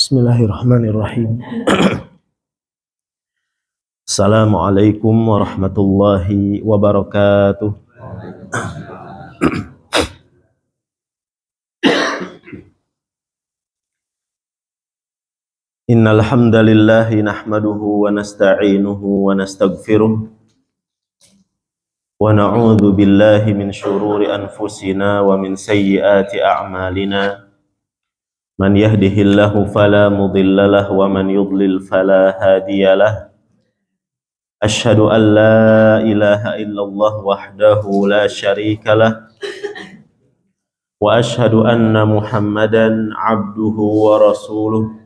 Bismillahirrahmanirrahim. Assalamualaikum warahmatullahi wabarakatuh. Innal hamdalillah nahmaduhu wa nasta'inuhu wa nastaghfiruh wa na'udzu billahi min shururi anfusina wa min sayyiati a'malina. Man yahdihillahu fala mudilla lahu wa man yudlil fala hadiyalah. Asyhadu an la ilaha illallah wahdahu la syarikalah wa asyhadu anna Muhammadan abduhu wa rasuluh.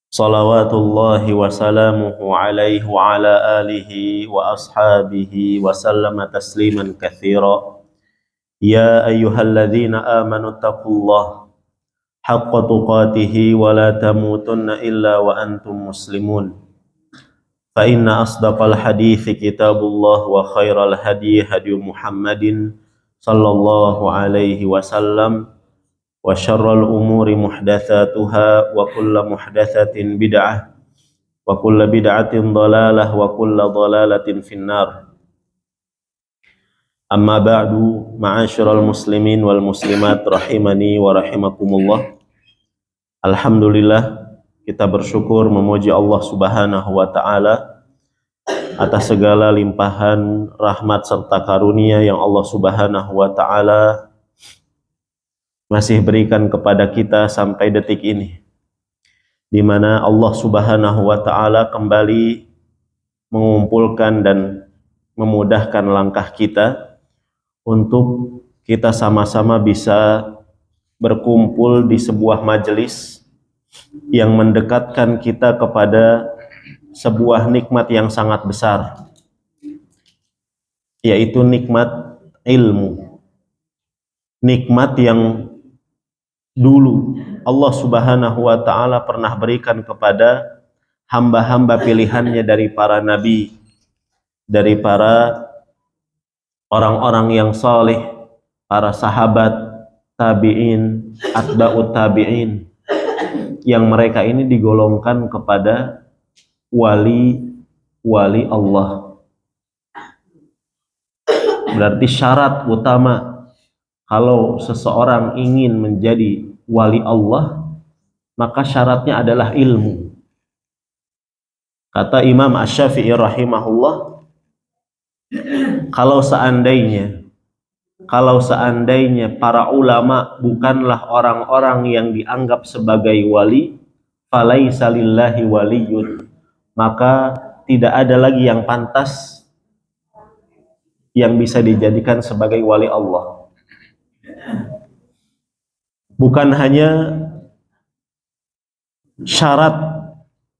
Salawatullahi wa salamuhu alaihi wa ala alihi wa ashabihi wa sallama tasliman katsira. Ya ayyuhalladzina amanu taqullaha haqqa tuqatih wa la tamutunna illa wa antum muslimun. Fa inna asdaqal hadithi kitabullah wa khairal hadi hadi Muhammadin sallallahu alaihi wasallam wa syarrul umuri muhdatsatuha wa kullu muhdatsatin bid'ah wa kullu bid'atin dhalalah wa kullu dhalalatin finnar. Amma ba'du, ma'asyiral muslimin wal muslimat rahimani wa rahimakumullah. Alhamdulillah, kita bersyukur memuji Allah Subhanahu wa taala atas segala limpahan rahmat serta karunia yang Allah Subhanahu wa taala masih berikan kepada kita sampai detik ini, di mana Allah Subhanahu wa taala kembali mengumpulkan dan memudahkan langkah kita untuk kita sama-sama bisa berkumpul di sebuah majelis yang mendekatkan kita kepada sebuah nikmat yang sangat besar, yaitu nikmat ilmu. Nikmat yang dulu Allah Subhanahu wa ta'ala pernah berikan kepada hamba-hamba pilihannya dari para nabi, dari para orang-orang yang saleh, para sahabat, tabi'in, atba'ut tabi'in, yang mereka ini digolongkan kepada wali Allah. Berarti syarat utama kalau seseorang ingin menjadi wali Allah, maka syaratnya adalah ilmu. Kata Imam Asy-Syafi'i rahimahullah, kalau seandainya para ulama bukanlah orang-orang yang dianggap sebagai wali, falaisa lillahi waliyun, maka tidak ada lagi yang pantas yang bisa dijadikan sebagai wali Allah. Bukan hanya syarat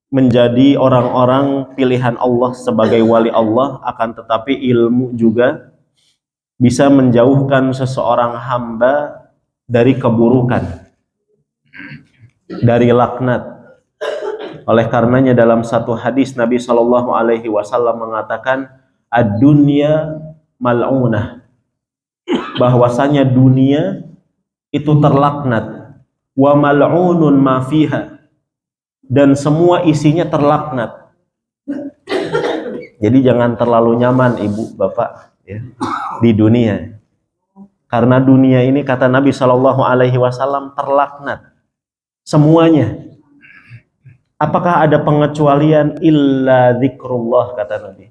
menjadi orang-orang pilihan Allah sebagai wali Allah, akan tetapi ilmu juga bisa menjauhkan seseorang hamba dari keburukan, dari laknat. Oleh karenanya dalam satu hadis Nabi Shallallahu Alaihi Wasallam mengatakan, ad-dunya mal'unah, bahwasanya dunia itu terlaknat, wa mal'unun ma fiha, dan semua isinya terlaknat. Jadi jangan terlalu nyaman ibu bapak ya, di dunia, karena dunia ini kata Nabi Shallallahu Alaihi Wasallam terlaknat semuanya. Apakah ada pengecualian? Illa zikrullah, kata Nabi,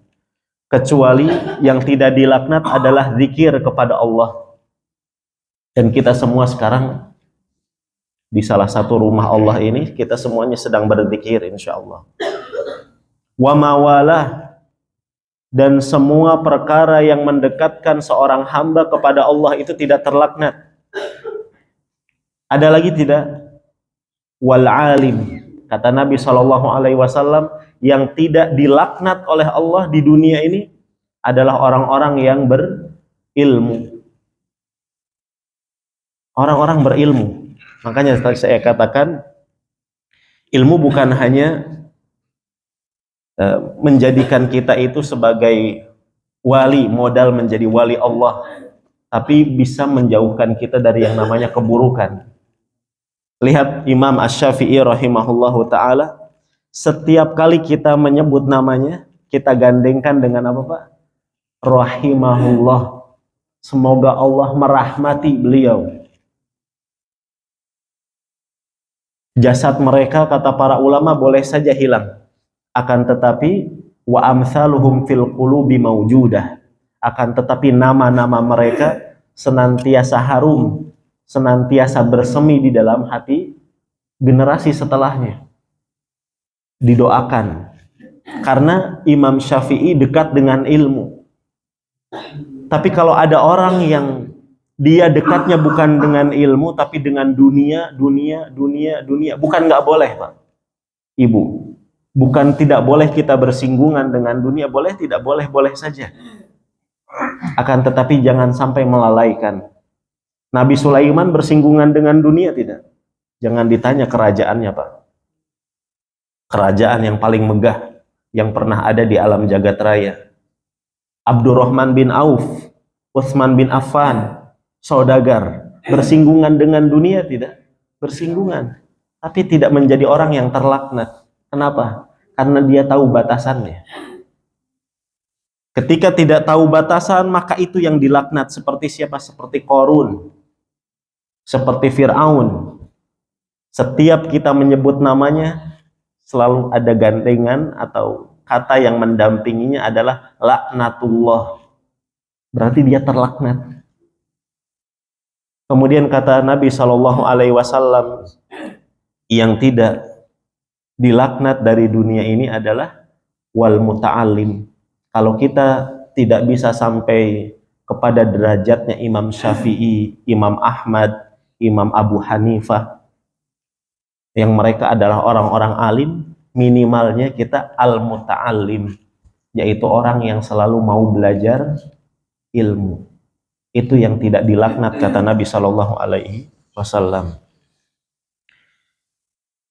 kecuali yang tidak dilaknat adalah zikir kepada Allah. Dan kita semua sekarang di salah satu rumah Allah ini, kita semuanya sedang berzikir insyaallah. Wa mawalah, dan semua perkara yang mendekatkan seorang hamba kepada Allah itu tidak terlaknat. Ada lagi tidak? Wal alim, kata Nabi Shallallahu Alaihi Wasallam, yang tidak dilaknat oleh Allah di dunia ini adalah orang-orang yang berilmu. Orang-orang berilmu. Makanya tadi saya katakan, ilmu bukan hanya menjadikan kita itu sebagai wali, modal menjadi wali Allah, tapi bisa menjauhkan kita dari yang namanya keburukan. Lihat Imam Asy-Syafi'i rahimahullahu taala, setiap kali kita menyebut namanya, kita gandengkan dengan apa, Pak? Rahimahullah. Semoga Allah merahmati beliau. Jasad mereka, kata para ulama, boleh saja hilang, akan tetapi wa amsaluhum fil qulubi maujudah, akan tetapi nama-nama mereka senantiasa harum, senantiasa bersemi di dalam hati generasi setelahnya. Didoakan, karena Imam Syafi'i dekat dengan ilmu. Tapi kalau ada orang yang dia dekatnya bukan dengan ilmu, tapi dengan dunia, bukan nggak boleh, Pak, Ibu. Bukan tidak boleh kita bersinggungan dengan dunia, boleh, tidak boleh, boleh saja. Akan tetapi jangan sampai melalaikan. Nabi Sulaiman bersinggungan dengan dunia tidak? Jangan ditanya kerajaannya, Pak. Kerajaan yang paling megah yang pernah ada di alam jagat raya. Abdurrahman bin Auf, Utsman bin Affan, saudagar, bersinggungan dengan dunia tidak? Bersinggungan, tapi tidak menjadi orang yang terlaknat. Kenapa? Karena dia tahu batasannya. Ketika tidak tahu batasan, maka itu yang dilaknat. Seperti siapa? Seperti Qarun, seperti Fir'aun. Setiap kita menyebut namanya, selalu ada gandengan atau kata yang mendampinginya adalah laknatullah. Berarti dia terlaknat. Kemudian kata Nabi SAW, yang tidak dilaknat dari dunia ini adalah wal muta'alim. Kalau kita tidak bisa sampai kepada derajatnya Imam Syafi'i, Imam Ahmad, Imam Abu Hanifah, yang mereka adalah orang-orang alim, minimalnya kita al-muta'alim, yaitu orang yang selalu mau belajar ilmu. Itu yang tidak dilaknat, kata Nabi SAW.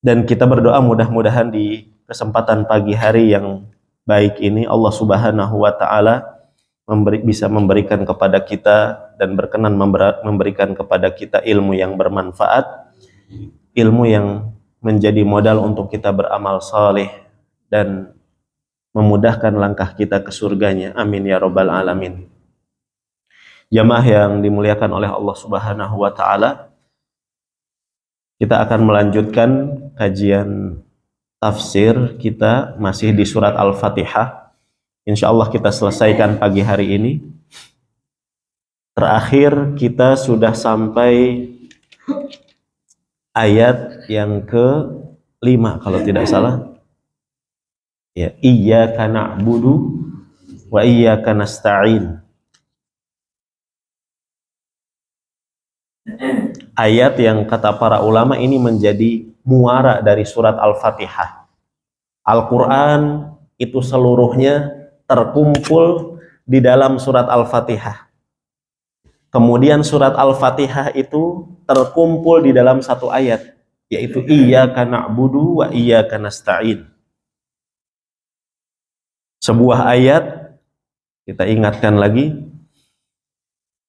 Dan kita berdoa mudah-mudahan di kesempatan pagi hari yang baik ini Allah Subhanahu wa taala bisa memberikan kepada kita dan berkenan memberikan kepada kita ilmu yang bermanfaat, ilmu yang menjadi modal untuk kita beramal saleh dan memudahkan langkah kita ke surganya. Amin ya rabbal alamin. Jamaah yang dimuliakan oleh Allah Subhanahu wa taala, kita akan melanjutkan kajian tafsir kita masih di surat Al-Fatihah. Insyaallah kita selesaikan pagi hari ini. Terakhir kita sudah sampai ayat yang ke-5 kalau tidak salah. Ya, iyyaka na'budu wa iyyaka nasta'in. Ayat yang kata para ulama ini menjadi muara dari surat Al-Fatihah. Al-Quran itu seluruhnya terkumpul di dalam surat Al-Fatihah. Kemudian surat Al-Fatihah itu terkumpul di dalam satu ayat, yaitu iyyaka na'budu wa iyyaka nasta'in. Sebuah ayat, kita ingatkan lagi,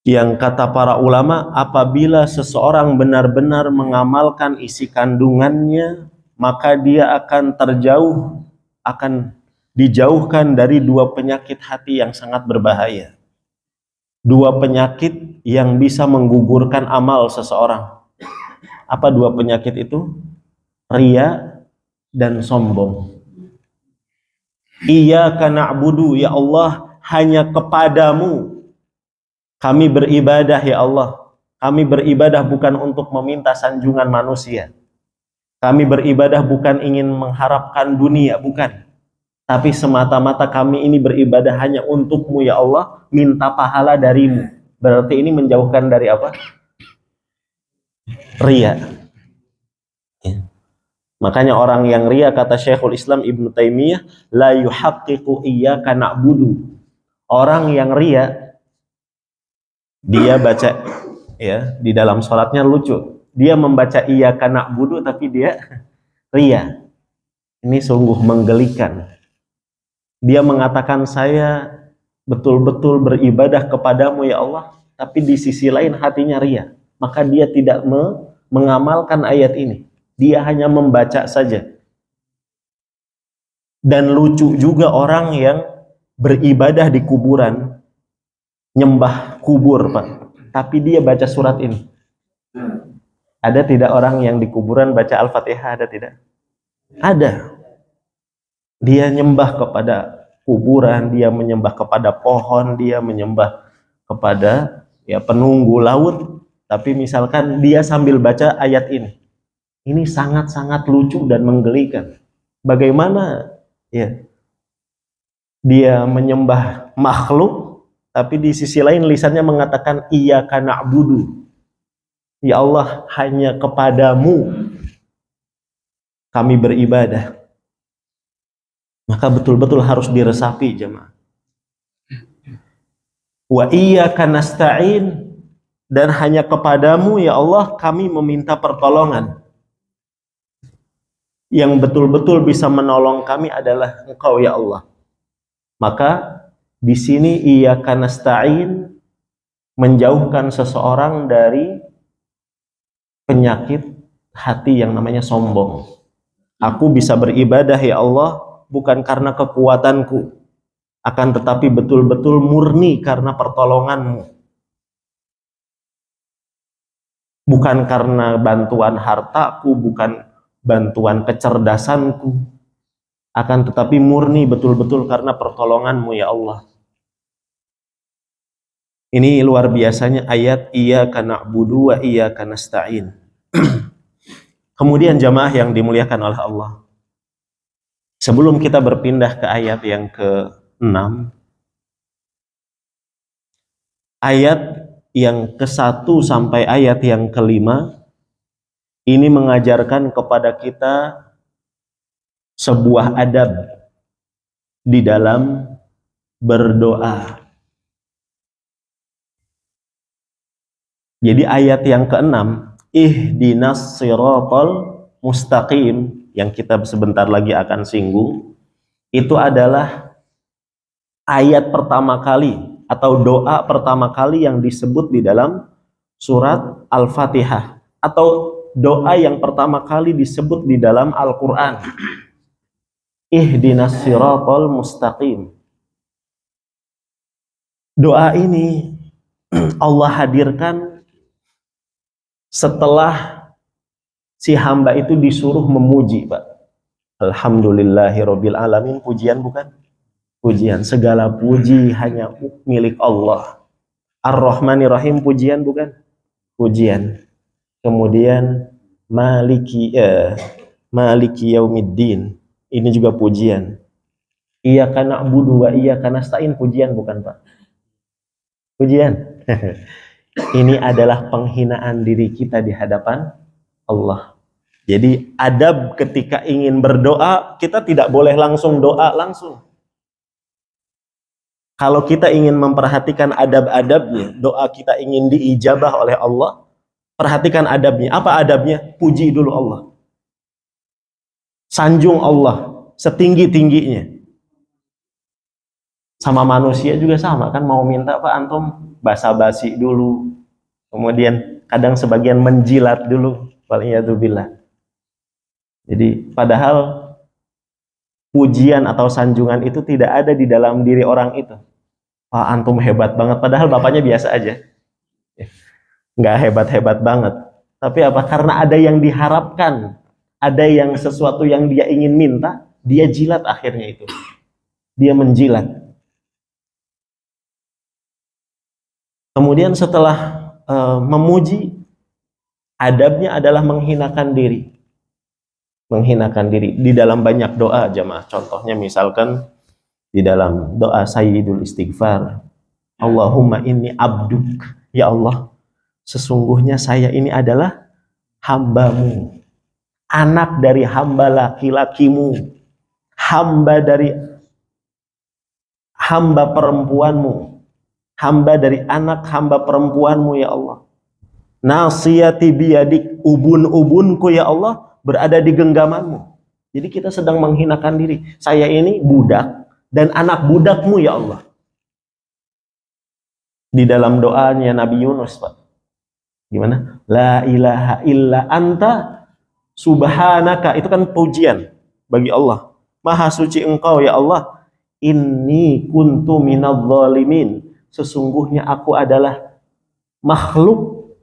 yang kata para ulama, apabila seseorang benar-benar mengamalkan isi kandungannya, maka dia akan akan dijauhkan dari dua penyakit hati yang sangat berbahaya. Dua penyakit yang bisa menggugurkan amal seseorang. Apa dua penyakit itu? Riya dan sombong. Iyyaka na'budu, ya Allah, hanya kepadamu kami beribadah, ya Allah. Kami beribadah bukan untuk meminta sanjungan manusia. Kami beribadah bukan ingin mengharapkan dunia, bukan. Tapi semata-mata kami ini beribadah hanya untuk-Mu, ya Allah, minta pahala dari-Mu. Berarti ini menjauhkan dari apa? Riya. Ya. Makanya orang yang riya, kata Syekhul Islam Ibnu Taimiyah, la yuhaqqiqu iyyaka na'budu. Orang yang riya, dia baca ya di dalam sholatnya lucu. Dia membaca iyyaka na'budu tapi dia riya. Ini sungguh menggelikan. Dia mengatakan saya betul-betul beribadah kepadamu ya Allah, tapi di sisi lain hatinya riya. Maka dia tidak mengamalkan ayat ini. Dia hanya membaca saja. Dan lucu juga orang yang beribadah di kuburan, nyembah kubur, Pak. Tapi dia baca surat ini. Ada tidak orang yang di kuburan baca Al-Fatihah? Ada tidak? Ada. Dia nyembah kepada kuburan, dia menyembah kepada pohon, dia menyembah kepada penunggu laut. Tapi misalkan dia sambil baca ayat ini. Ini sangat-sangat lucu dan menggelikan. Bagaimana dia menyembah makhluk, tapi di sisi lain lisannya mengatakan iyyaka na'budu. Ya Allah, hanya kepadamu kami beribadah. Maka betul-betul harus diresapi, jemaah. Wa iyyaka nasta'in, dan hanya kepadamu ya Allah kami meminta pertolongan. Yang betul-betul bisa menolong kami adalah Engkau ya Allah. Maka di sini iyyaka nasta'in menjauhkan seseorang dari penyakit hati yang namanya sombong. Aku bisa beribadah ya Allah bukan karena kekuatanku, akan tetapi betul-betul murni karena pertolonganmu. Bukan karena bantuan hartaku, bukan bantuan kecerdasanku, akan tetapi murni betul-betul karena pertolonganmu ya Allah. Ini luar biasanya ayat iyyaka na'budu wa iyyaka nasta'in. Kemudian jamaah yang dimuliakan oleh Allah, sebelum kita berpindah ke ayat yang ke-6, ayat yang ke-1 sampai ayat yang ke-5 ini mengajarkan kepada kita sebuah adab di dalam berdoa. Jadi ayat yang ke-6, ihdinas siratal mustaqim, yang kita sebentar lagi akan singgung, itu adalah ayat pertama kali atau doa pertama kali yang disebut di dalam surat Al-Fatihah, atau doa yang pertama kali disebut di dalam Al-Quran. Ihdinas siratal mustaqim. Doa ini Allah hadirkan setelah si hamba itu disuruh memuji, Pak. Alhamdulillahirabbil alamin, pujian bukan? Pujian, segala puji hanya milik Allah. Ar-Rahmanir-Rahim, pujian bukan? Pujian. Kemudian Maliki Yaumiddin, ini juga pujian. Iyyaka na'budu wa iyyaka nasta'in, pujian bukan, Pak? Pujian. Ini adalah penghinaan diri kita di hadapan Allah. Jadi adab ketika ingin berdoa, kita tidak boleh langsung doa langsung. Kalau kita ingin memperhatikan adab-adabnya, doa kita ingin diijabah oleh Allah, perhatikan adabnya. Apa adabnya? Puji dulu Allah. Sanjung Allah setinggi-tingginya. Sama manusia juga sama kan, mau minta Pak antum basa-basi dulu, kemudian kadang sebagian menjilat dulu, waliyadzubillah. Jadi padahal pujian atau sanjungan itu tidak ada di dalam diri orang itu. Pak antum hebat banget, padahal bapaknya biasa aja, nggak hebat-hebat banget. Tapi apa? Karena ada yang diharapkan, ada yang sesuatu yang dia ingin minta, dia jilat akhirnya itu. Dia menjilat. Kemudian setelah memuji, adabnya adalah menghinakan diri. Menghinakan diri di dalam banyak doa, jamaah. Contohnya misalkan di dalam doa Sayyidul Istighfar, Allahumma inni abduk, ya Allah, sesungguhnya saya ini adalah hambamu, anak dari hamba laki-lakimu, hamba dari hamba perempuanmu, hamba dari anak hamba perempuanmu ya Allah. Nasiyati biyadik, ubun-ubunku ya Allah berada di genggamanmu. Jadi kita sedang menghinakan diri. Saya ini budak dan anak budakmu ya Allah. Di dalam doanya Nabi Yunus, Pak. Gimana? La ilaha illa anta subhanaka. Itu kan pujian bagi Allah. Maha suci engkau ya Allah. Inni kuntu minadh dhalimin. Sesungguhnya aku adalah makhluk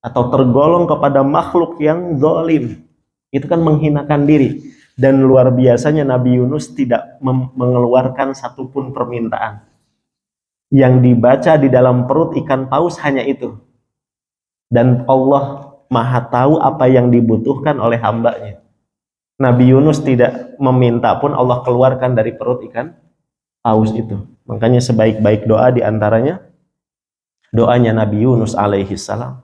atau tergolong kepada makhluk yang zalim. Itu kan menghinakan diri. Dan luar biasanya Nabi Yunus tidak mengeluarkan satupun permintaan. Yang dibaca di dalam perut ikan paus hanya itu. Dan Allah Maha tahu apa yang dibutuhkan oleh hambanya. Nabi Yunus tidak meminta pun Allah keluarkan dari perut ikan paus itu. Makanya sebaik-baik doa diantaranya doanya Nabi Yunus alaihi salam.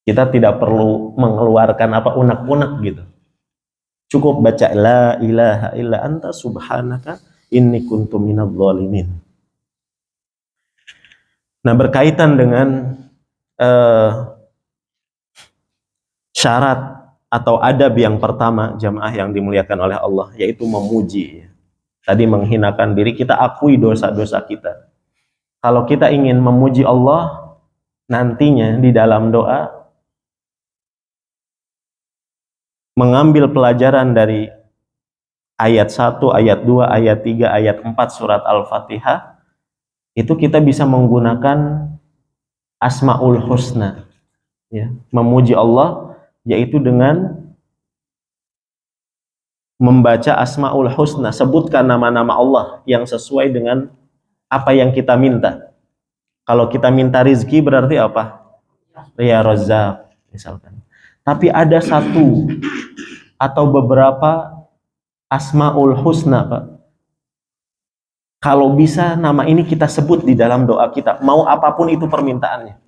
Kita tidak perlu mengeluarkan apa unek-unek gitu. Cukup baca la ilaha illa anta subhanaka inni kuntu minadh dhalimin. Nah, berkaitan dengan syarat atau adab yang pertama jamaah yang dimuliakan oleh Allah, yaitu memuji. Tadi menghinakan diri, kita akui dosa-dosa kita. Kalau kita ingin memuji Allah nantinya di dalam doa, mengambil pelajaran dari ayat 1, ayat 2, ayat 3, ayat 4 surat Al-Fatihah, itu kita bisa menggunakan Asmaul Husna, ya, memuji Allah yaitu dengan membaca Asmaul Husna, sebutkan nama-nama Allah yang sesuai dengan apa yang kita minta. Kalau kita minta rizki berarti apa? Ya Razzaq misalkan. Tapi ada satu atau beberapa Asmaul Husna, Pak. Kalau bisa nama ini kita sebut di dalam doa kita, mau apapun itu permintaannya.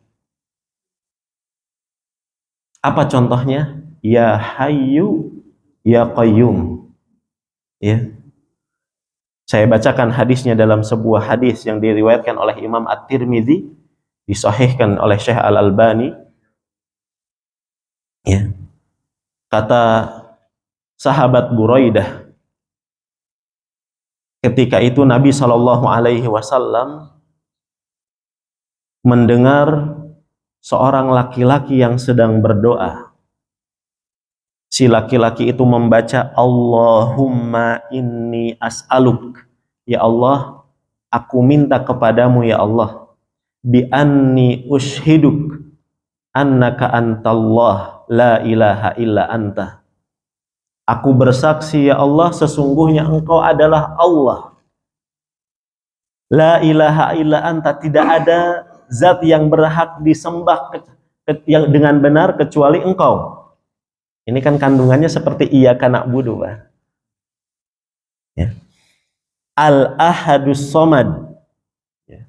Apa contohnya? Ya Hayyu Ya Qayyum. Ya. Saya bacakan hadisnya dalam sebuah hadis yang diriwayatkan oleh Imam At-Tirmidzi, disahihkan oleh Syekh Al-Albani. Ya. Kata sahabat Buraidah, ketika itu Nabi Shallallahu Alaihi Wasallam mendengar seorang laki-laki yang sedang berdoa. Si laki-laki itu membaca Allahumma inni as'aluk, ya Allah, aku minta kepadamu ya Allah, bi anni ushhiduk annaka antallah la ilaha illa anta. Aku bersaksi ya Allah, sesungguhnya engkau adalah Allah. La ilaha illa anta, tidak ada zat yang berhak disembah yang dengan benar kecuali engkau. Ini kan kandungannya seperti iyyaka na'budu, Pak. Ya. Al-ahadus somad. Ya.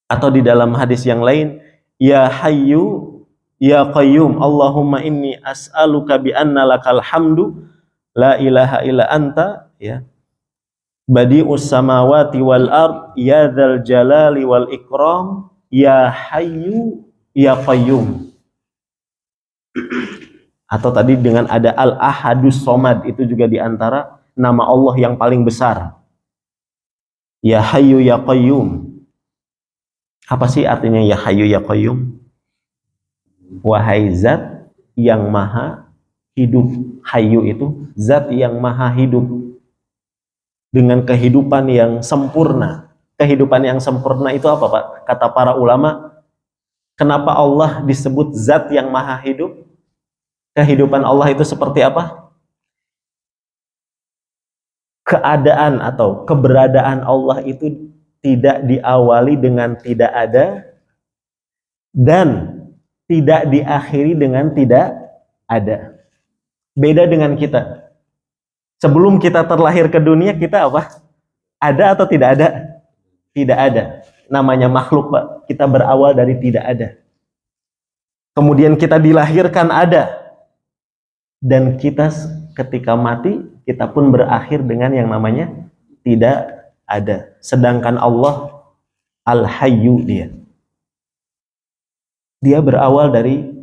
Atau di dalam hadis yang lain, ya hayyu ya qayyum, Allahumma inni as'aluka bi anna lakal hamdu la ilaha illa anta, ya, badi'us samawati wal ard ya dzal jalali wal ikram ya hayyu ya qayyum. Atau tadi dengan ada al-ahadus somad, itu juga diantara nama Allah yang paling besar. Ya hayyu ya qayyum. Apa sih artinya ya hayyu ya qayyum? Wahai zat yang maha hidup. Hayyu itu zat yang maha hidup dengan kehidupan yang sempurna. Kehidupan yang sempurna itu apa, Pak? Kata para ulama, kenapa Allah disebut zat yang maha hidup? Kehidupan Allah itu seperti apa? Keadaan atau keberadaan Allah itu tidak diawali dengan tidak ada dan tidak diakhiri dengan tidak ada. Beda dengan kita. Sebelum kita terlahir ke dunia, kita apa? Ada atau tidak ada? Tidak ada. Namanya makhluk, Pak. Kita berawal dari tidak ada. Kemudian kita dilahirkan ada. Dan kita ketika mati, kita pun berakhir dengan yang namanya tidak ada. Sedangkan Allah Al-Hayyu, dia berawal dari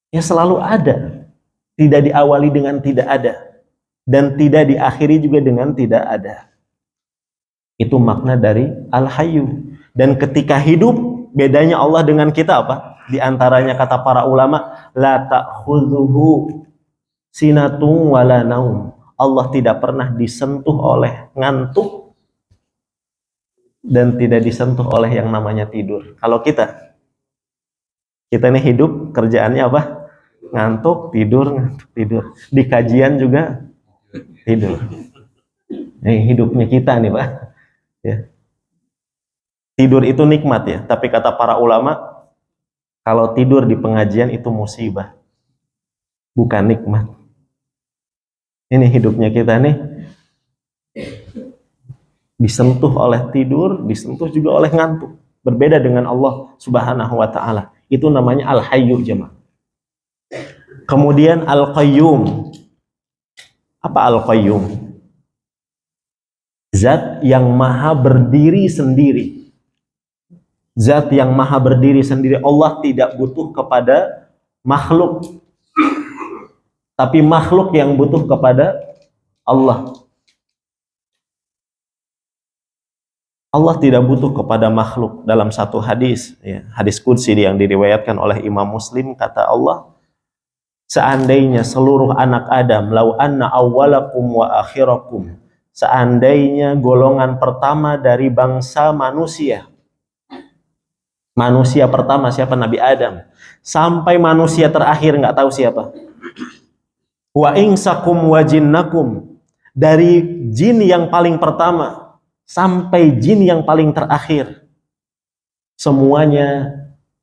ya selalu ada, tidak diawali dengan tidak ada dan tidak diakhiri juga dengan tidak ada. Itu makna dari Al-Hayyu. Dan ketika hidup, bedanya Allah dengan kita apa? Di antaranya kata para ulama, la ta'khudhuhu sinatun wala naum. Allah tidak pernah disentuh oleh ngantuk dan tidak disentuh oleh yang namanya tidur. Kalau kita ini hidup kerjaannya apa? Ngantuk, tidur, tidur. Di kajian juga tidur. Ini hidupnya kita nih, Pak. Ya. Tidur itu nikmat ya, tapi kata para ulama, kalau tidur di pengajian itu musibah, bukan nikmat. Ini hidupnya kita nih disentuh oleh tidur, disentuh juga oleh ngantuk. Berbeda dengan Allah Subhanahu wa taala. Itu namanya Al-Hayyu jemaah. Kemudian Al-Qayyum. Apa Al-Qayyum? Zat yang maha berdiri sendiri. Zat yang maha berdiri sendiri. Allah tidak butuh kepada makhluk, tapi makhluk yang butuh kepada Allah. Allah tidak butuh kepada makhluk. Dalam satu hadis, ya, hadis qudsi yang diriwayatkan oleh Imam Muslim, kata Allah, seandainya seluruh anak Adam, lau anna awwalakum wa akhirakum, seandainya golongan pertama dari bangsa manusia, manusia pertama siapa? Nabi Adam, sampai manusia terakhir nggak tahu siapa, wa insakum wa jinnakum, dari jin yang paling pertama sampai jin yang paling terakhir, semuanya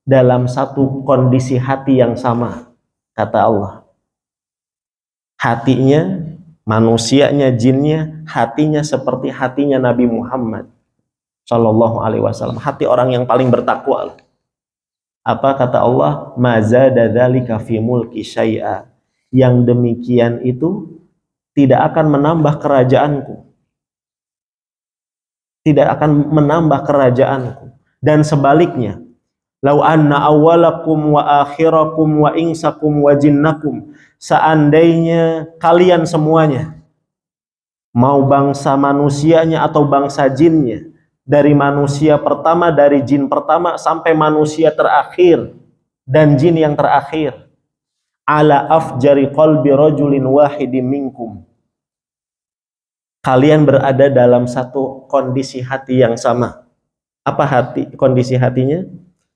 dalam satu kondisi hati yang sama, kata Allah. Hatinya, manusianya, jinnya, hatinya seperti hatinya Nabi Muhammad Shallallahu Alaihi Wasallam, hati orang yang paling bertakwa. Apa kata Allah? Mazada dzalika fi mulki syai'a. Yang demikian itu tidak akan menambah kerajaanku, tidak akan menambah kerajaanku. Dan sebaliknya, lau anna awwalakum wa akhirakum wa insakum wa jinnakum, seandainya kalian semuanya, mau bangsa manusianya atau bangsa jinnya, dari manusia pertama, dari jin pertama sampai manusia terakhir dan jin yang terakhir, ala afjari qalbi rajulin wahidin minkum, kalian berada dalam satu kondisi hati yang sama. Apa hati? Kondisi hatinya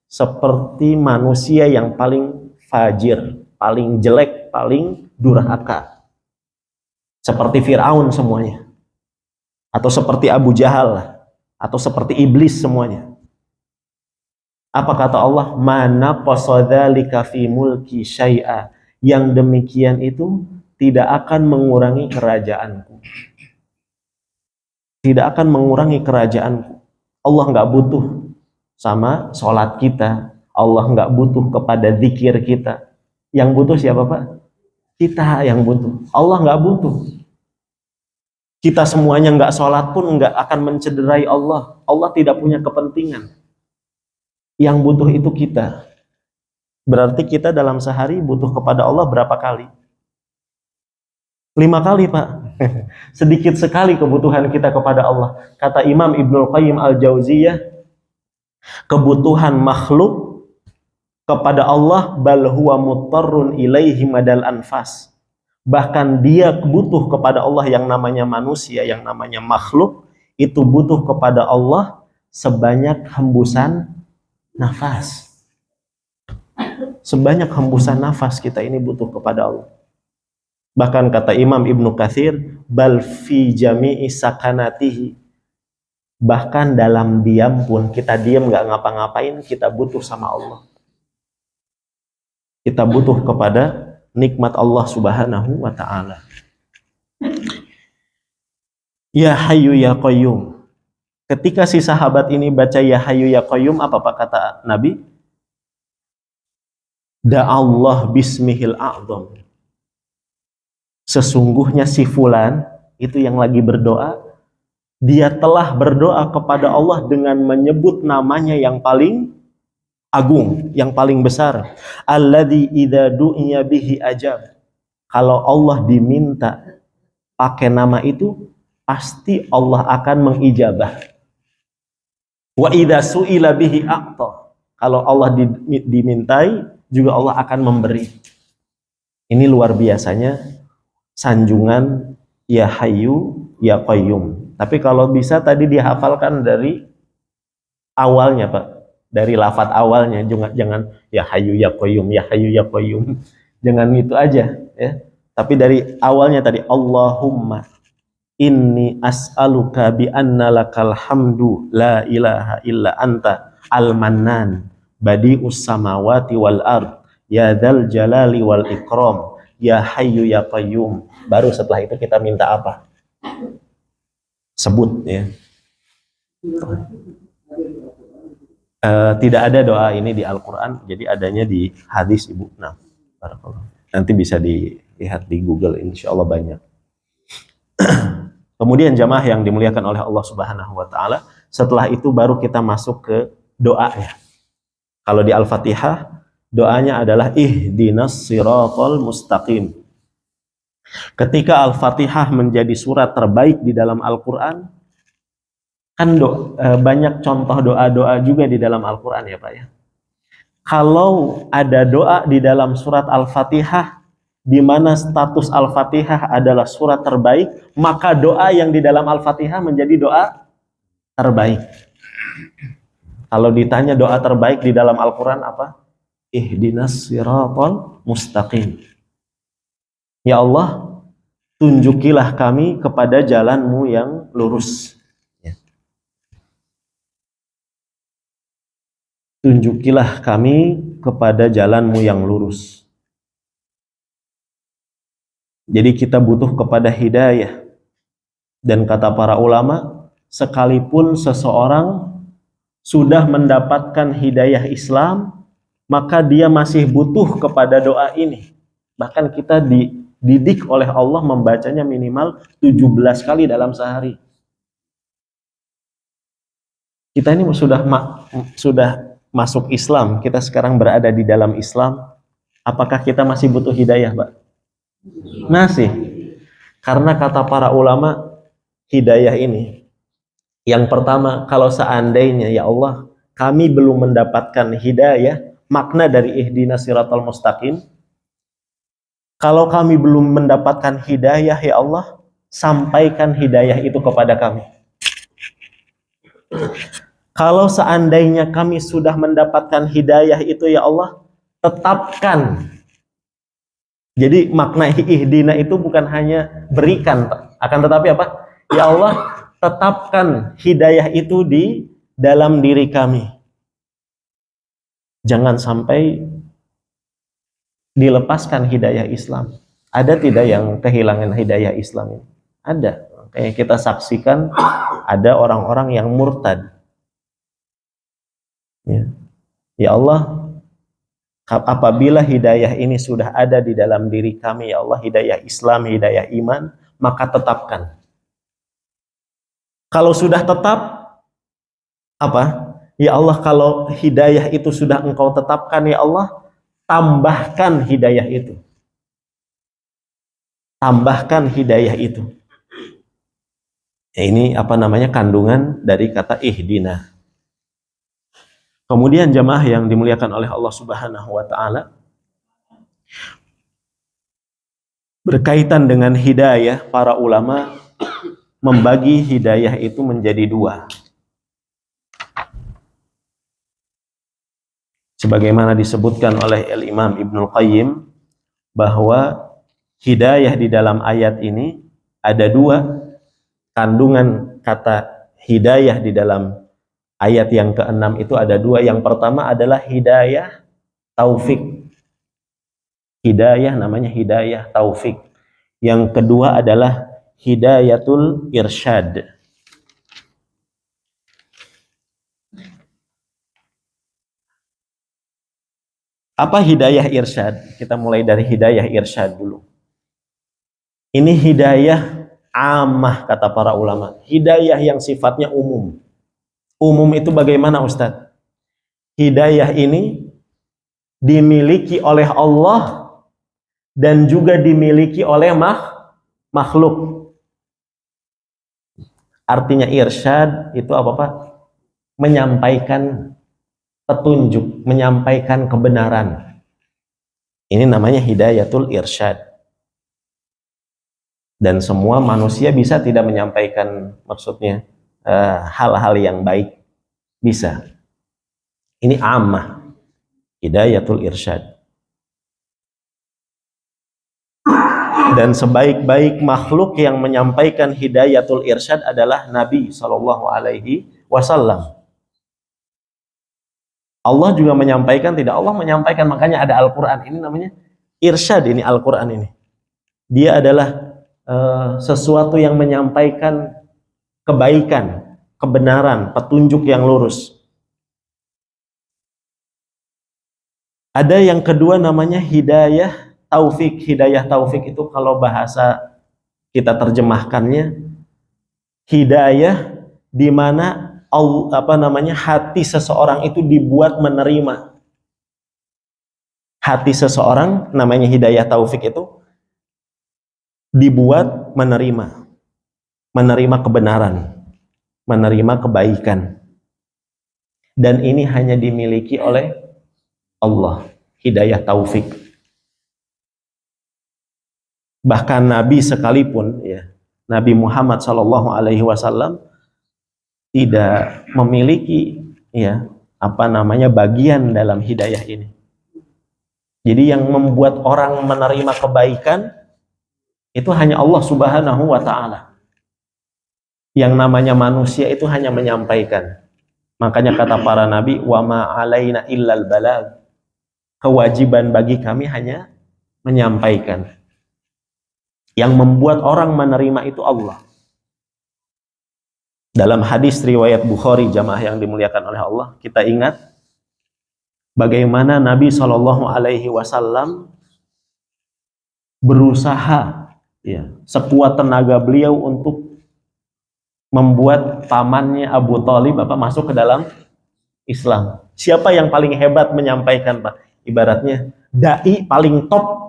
seperti manusia yang paling fajir, paling jelek, paling durhaka, seperti Fir'aun semuanya, atau seperti Abu Jahal, atau seperti iblis semuanya. Apa kata Allah? Mana qasadzalika fi mulki syai'a. Yang demikian itu tidak akan mengurangi kerajaanku. Tidak akan mengurangi kerajaanku. Allah nggak butuh sama sholat kita. Allah nggak butuh kepada zikir kita. Yang butuh siapa, Pak? Kita yang butuh. Allah nggak butuh. Kita semuanya nggak sholat pun nggak akan mencederai Allah. Allah tidak punya kepentingan. Yang butuh itu kita. Berarti kita dalam sehari butuh kepada Allah berapa kali? 5 kali, Pak. Sedikit sekali kebutuhan kita kepada Allah. Kata Imam Ibnul Qayyim Al-Jauziyah, kebutuhan makhluk kepada Allah bal huwa muttarrun ilaihi madal anfas. Bahkan dia butuh kepada Allah, yang namanya manusia, yang namanya makhluk, itu butuh kepada Allah sebanyak hembusan nafas. Sebanyak hembusan nafas kita ini butuh kepada Allah. Bahkan kata Imam Ibnu Katsir, bal fi jami'i sakanatihi, bahkan dalam diam pun, kita diam nggak ngapa-ngapain, kita butuh sama Allah. Kita butuh kepada nikmat Allah Subhanahu wa ta'ala. Ya Hayyu ya Qayyum. Ketika si sahabat ini baca ya Hayyu ya Qayyum, apa Pak kata Nabi? Da'allah bismihil a'zam. Sesungguhnya si fulan itu yang lagi berdoa, dia telah berdoa kepada Allah dengan menyebut namanya yang paling agung, yang paling besar. Alladzi idza du'iya bihi ajab. Kalau Allah diminta pakai nama itu, pasti Allah akan mengijabah. Wa idza su'ila bihi a'ta. Kalau Allah dimintai, juga Allah akan memberi. Ini luar biasanya sanjungan ya Hayyu ya Qayyum. Tapi kalau bisa tadi dihafalkan dari awalnya, Pak. Dari lafadz awalnya, jangan ya Hayyu ya Qayyum, ya Hayyu ya Qayyum. Jangan itu aja, ya. Tapi dari awalnya tadi, Allahumma inni as'aluka bi anna lakal hamdu la ilaha illa anta al-mannan badi'us samawati wal ard ya dzal jalali wal ikram ya hayyu ya qayyum. Baru setelah itu kita minta apa? Sebut, ya. Tidak ada doa ini di Al-Quran, jadi adanya di hadis, Ibu. Nah, nanti bisa dilihat di Google, insya Allah banyak. Kemudian jamaah yang dimuliakan oleh Allah Subhanahu wa Ta'ala, setelah itu baru kita masuk ke doa, ya. Kalau di Al-Fatihah, doanya adalah ihdinas siratal mustaqim. Ketika Al-Fatihah menjadi surat terbaik di dalam Al-Quran, kan banyak contoh doa-doa juga di dalam Al-Quran, ya Pak, ya. Kalau ada doa di dalam surat Al-Fatihah di mana status Al-Fatihah adalah surat terbaik, maka doa yang di dalam Al-Fatihah menjadi doa terbaik. Kalau ditanya doa terbaik di dalam Al-Quran apa? Ihdinas siratal mustaqim. Ya Allah, tunjukilah kami kepada jalanmu yang lurus. Ya. Tunjukilah kami kepada jalanmu yang lurus. Jadi kita butuh kepada hidayah. Dan kata para ulama, sekalipun seseorang sudah mendapatkan hidayah Islam, maka dia masih butuh kepada doa ini. Bahkan kita dididik oleh Allah membacanya minimal 17 kali dalam sehari. Kita ini sudah masuk Islam, kita sekarang berada di dalam Islam. Apakah kita masih butuh hidayah, Pak? Masih. Karena kata para ulama, hidayah ini, yang pertama, kalau seandainya ya Allah, kami belum mendapatkan hidayah, makna dari ihdinas siratal mustaqim, kalau kami belum mendapatkan hidayah ya Allah, sampaikan hidayah itu kepada kami. Kalau seandainya kami sudah mendapatkan hidayah itu ya Allah, tetapkan. Jadi makna ihdina itu bukan hanya berikan, akan tetapi apa? Ya Allah, tetapkan hidayah itu di dalam diri kami. Jangan sampai dilepaskan hidayah Islam. Ada tidak yang kehilangan hidayah Islam ini? Ada. Kayak kita saksikan ada orang-orang yang murtad. Ya Allah, apabila hidayah ini sudah ada di dalam diri kami, ya Allah, hidayah Islam, hidayah iman, maka tetapkan. Kalau sudah tetap, apa? Ya Allah, kalau hidayah itu sudah Engkau tetapkan, ya Allah, tambahkan hidayah itu. Tambahkan hidayah itu. Ya, ini apa namanya, kandungan dari kata ihdina. Kemudian jamaah yang dimuliakan oleh Allah Subhanahu wa Ta'ala, berkaitan dengan hidayah, para ulama membagi hidayah itu menjadi dua. Sebagaimana disebutkan oleh Al-Imam Ibnul Qayyim, bahwa hidayah di dalam ayat ini ada dua. Kandungan kata hidayah di dalam ayat yang ke-6 itu ada dua. Yang pertama adalah hidayah taufik. Hidayah namanya hidayah taufik. Yang kedua adalah hidayatul irsyad. Apa hidayah irsyad? Kita mulai dari hidayah irsyad dulu. Ini hidayah amah kata para ulama. Hidayah yang sifatnya umum. Umum itu bagaimana, Ustadz? Hidayah ini dimiliki oleh Allah dan juga dimiliki oleh makhluk. Artinya irsyad itu apa, Pak? Menyampaikan petunjuk, menyampaikan kebenaran. Ini namanya hidayatul irsyad. Dan semua manusia bisa tidak menyampaikan, maksudnya hal-hal yang baik, bisa. Ini ammah, hidayatul irsyad. Dan sebaik-baik makhluk yang menyampaikan hidayatul irsyad adalah Nabi Shallallahu Alaihi Wasallam. Allah juga menyampaikan, tidak, Allah menyampaikan, makanya ada Al-Quran. Ini namanya irsyad, ini Al-Quran ini. Dia adalah sesuatu yang menyampaikan kebaikan, kebenaran, petunjuk yang lurus. Ada yang kedua namanya hidayah taufik. Hidayah taufik itu kalau bahasa kita terjemahkannya, hidayah di mana hati seseorang itu dibuat menerima. Hati seseorang, namanya hidayah taufik itu, dibuat menerima kebenaran, menerima kebaikan. Dan ini hanya dimiliki oleh Allah, hidayah taufik. Bahkan Nabi sekalipun, ya, Nabi Muhammad Shallallahu Alaihi Wasallam tidak memiliki, ya, bagian dalam hidayah ini. Jadi yang membuat orang menerima kebaikan itu hanya Allah Subhanahu wa Ta'ala. Yang namanya manusia itu hanya menyampaikan. Makanya kata para nabi, wa ma alaina illal balag. Kewajiban bagi kami hanya menyampaikan. Yang membuat orang menerima itu Allah. Dalam hadis riwayat Bukhari, jamaah yang dimuliakan oleh Allah, kita ingat bagaimana Nabi Shallallahu Alaihi Wasallam berusaha, ya, sekuat tenaga beliau untuk membuat pamannya Abu Thalib masuk ke dalam Islam. Siapa yang paling hebat menyampaikan, Pak? Ibaratnya dai paling top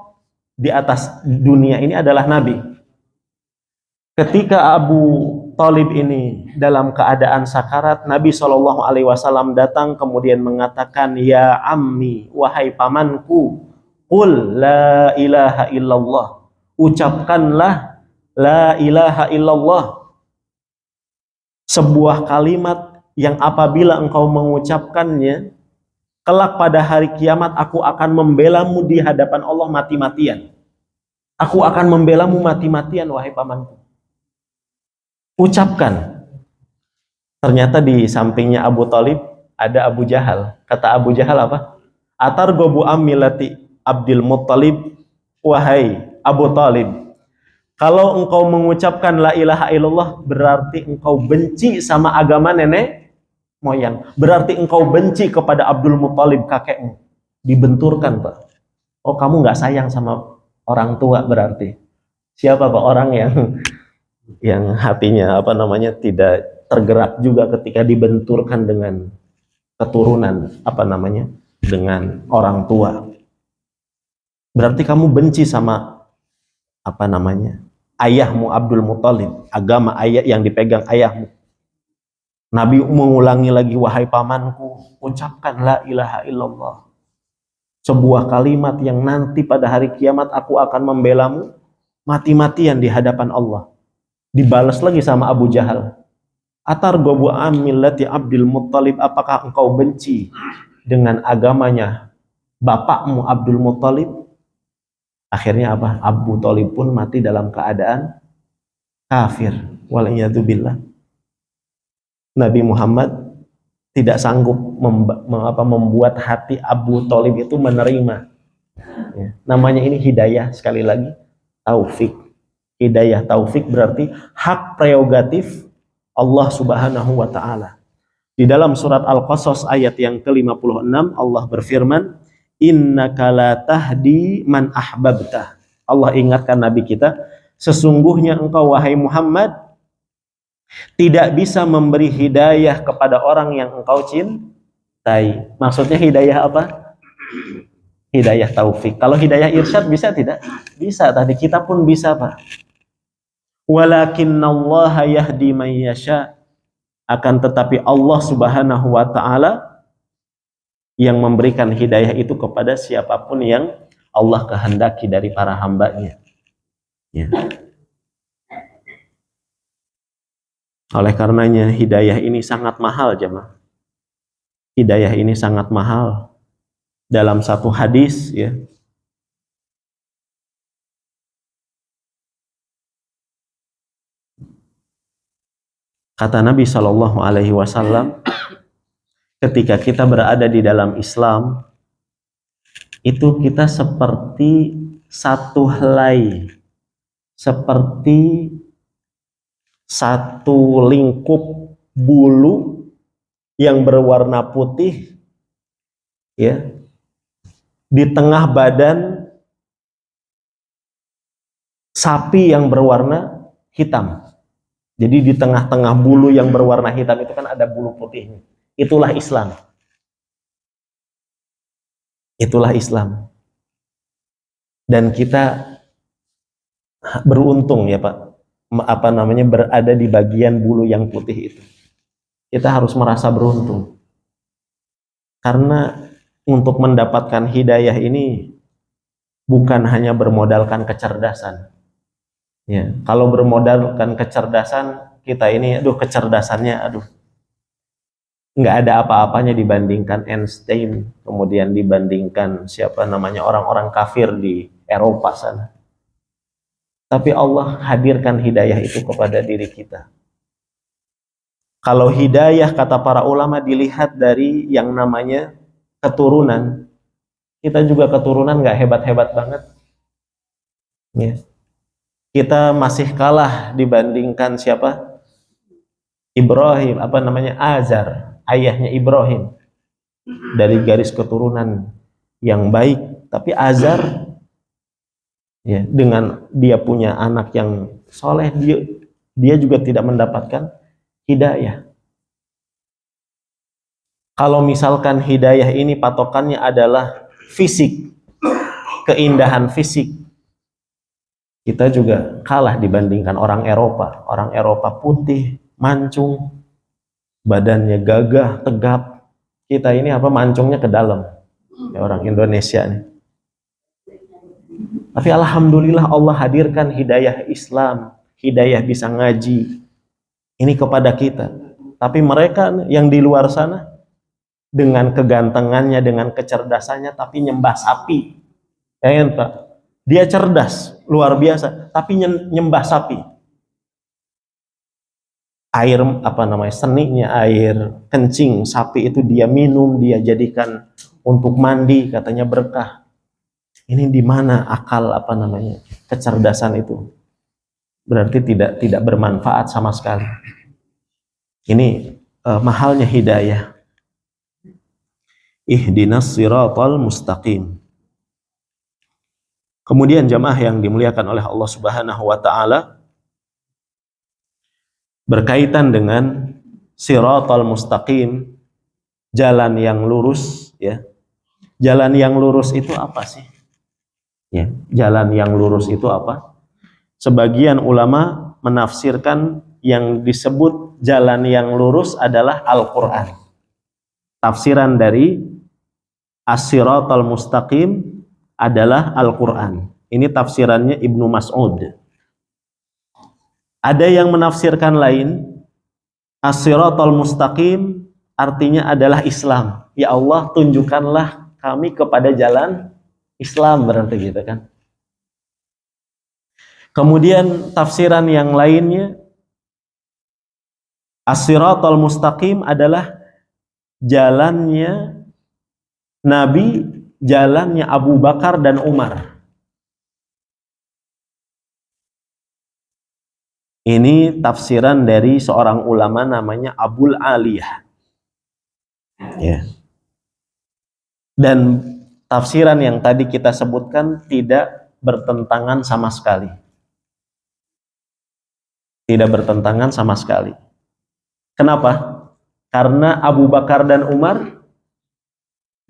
di atas dunia ini adalah Nabi. Ketika Abu Thalib ini dalam keadaan sakarat, Nabi Shallallahu Alaihi Wasallam datang kemudian mengatakan, ya ammi, wahai pamanku, qul la ilaha illallah, ucapkanlah la ilaha illallah, sebuah kalimat yang apabila engkau mengucapkannya, kelak pada hari kiamat aku akan membelamu di hadapan Allah mati-matian. Aku akan membelamu mati-matian, wahai pamanku. Ucapkan. Ternyata di sampingnya Abu Thalib ada Abu Jahal. Kata Abu Jahal apa? Atargobu ammilati Abdul Muttalib, wahai Abu Thalib, kalau engkau mengucapkan la ilaha illallah berarti engkau benci sama agama nenek moyang. Berarti engkau benci kepada Abdul Muttalib, kakekmu. Dibenturkan, Pak. Oh, kamu nggak sayang sama orang tua berarti. Siapa, Pak, orang yang hatinya tidak tergerak juga ketika dibenturkan dengan keturunan dengan orang tua. Berarti kamu benci sama ayahmu Abdul Muttalib, agama ayah yang dipegang ayahmu. Nabi mengulangi lagi, wahai pamanku, ucapkan la ilaha illallah, sebuah kalimat yang nanti pada hari kiamat aku akan membelamu mati-matian di hadapan Allah. Dibalas lagi sama Abu Jahal, atargobu amillati Abdul Muttalib, apakah engkau benci dengan agamanya bapakmu Abdul Muttalib? Akhirnya apa? Abu Thalib pun mati dalam keadaan kafir. Waliyadzubillah. Nabi Muhammad tidak sanggup membuat hati Abu Thalib itu menerima. Ya. Namanya ini hidayah, sekali lagi, taufik. Hidayah taufik berarti hak prerogatif Allah Subhanahu wa Ta'ala. Di dalam surat Al-Qasas ayat yang ke-56 Allah berfirman, innaka la tahdi man ahbabta. Allah ingatkan Nabi kita, sesungguhnya engkau wahai Muhammad tidak bisa memberi hidayah kepada orang yang engkau cintai. Maksudnya hidayah apa? Hidayah taufik. Kalau hidayah irsyad bisa tidak? Bisa. Tadi kita pun bisa, Pak. Walakinnallaha yahdi man yasha. Akan tetapi Allah Subhanahu wa Ta'ala yang memberikan hidayah itu kepada siapapun yang Allah kehendaki dari para hambanya. Ya. Oleh karenanya hidayah ini sangat mahal, jemaah. Hidayah ini sangat mahal. Dalam satu hadis, ya, kata Nabi Shallallahu Alaihi Wasallam, ketika kita berada di dalam Islam, itu kita seperti satu helai, seperti satu lingkup bulu yang berwarna putih, ya, di tengah badan sapi yang berwarna hitam. Jadi di tengah-tengah bulu yang berwarna hitam itu kan ada bulu putihnya. Itulah Islam. Itulah Islam. Dan kita beruntung ya Pak, berada di bagian bulu yang putih itu. Kita harus merasa beruntung. Karena untuk mendapatkan hidayah ini bukan hanya bermodalkan kecerdasan. Ya, kalau bermodalkan kecerdasan, kita ini kecerdasannya nggak ada apa-apanya dibandingkan Einstein, kemudian dibandingkan orang-orang kafir di Eropa sana. Tapi Allah hadirkan hidayah itu kepada diri kita. Kalau hidayah, kata para ulama, dilihat dari yang namanya keturunan, kita juga keturunan nggak hebat-hebat banget. Ya. Kita masih kalah dibandingkan siapa? Ibrahim, Azar, ayahnya Ibrahim. Dari garis keturunan yang baik, tapi Azar, ya, dengan dia punya anak yang soleh, dia juga tidak mendapatkan hidayah. Kalau misalkan hidayah ini patokannya adalah fisik, keindahan fisik, kita juga kalah dibandingkan orang Eropa. Orang Eropa putih, mancung, badannya gagah, tegap. Kita ini mancungnya ke dalam. Ya, orang Indonesia nih. Tapi alhamdulillah Allah hadirkan hidayah Islam, hidayah bisa ngaji. Ini kepada kita. Tapi mereka yang di luar sana, dengan kegantengannya, dengan kecerdasannya, tapi nyembah sapi. Ya, Pak. Dia cerdas, luar biasa, tapi nyembah sapi. Air seninya, air kencing sapi itu dia minum, dia jadikan untuk mandi, katanya berkah. Ini di mana akal kecerdasan itu? Berarti tidak bermanfaat sama sekali. Ini mahalnya hidayah. Ihdinas siratal mustaqim. Kemudian jamaah yang dimuliakan oleh Allah Subhanahu wa taala, berkaitan dengan siratal mustaqim, jalan yang lurus, ya. Jalan yang lurus itu apa sih? Ya, jalan yang lurus itu apa? Sebagian ulama menafsirkan yang disebut jalan yang lurus adalah Al-Qur'an. Tafsiran dari as-siratal mustaqim adalah Al-Quran. Ini tafsirannya Ibnu Mas'ud. Ada yang menafsirkan lain, as-siratal mustaqim artinya adalah Islam. Ya Allah, tunjukkanlah kami kepada jalan Islam, berarti gitu kan. Kemudian tafsiran yang lainnya, as-siratal mustaqim adalah jalannya Nabi, jalannya Abu Bakar dan Umar. Ini tafsiran dari seorang ulama namanya Abul Aliyah. Ya. Dan tafsiran yang tadi kita sebutkan tidak bertentangan sama sekali. Tidak bertentangan sama sekali. Kenapa? Karena Abu Bakar dan Umar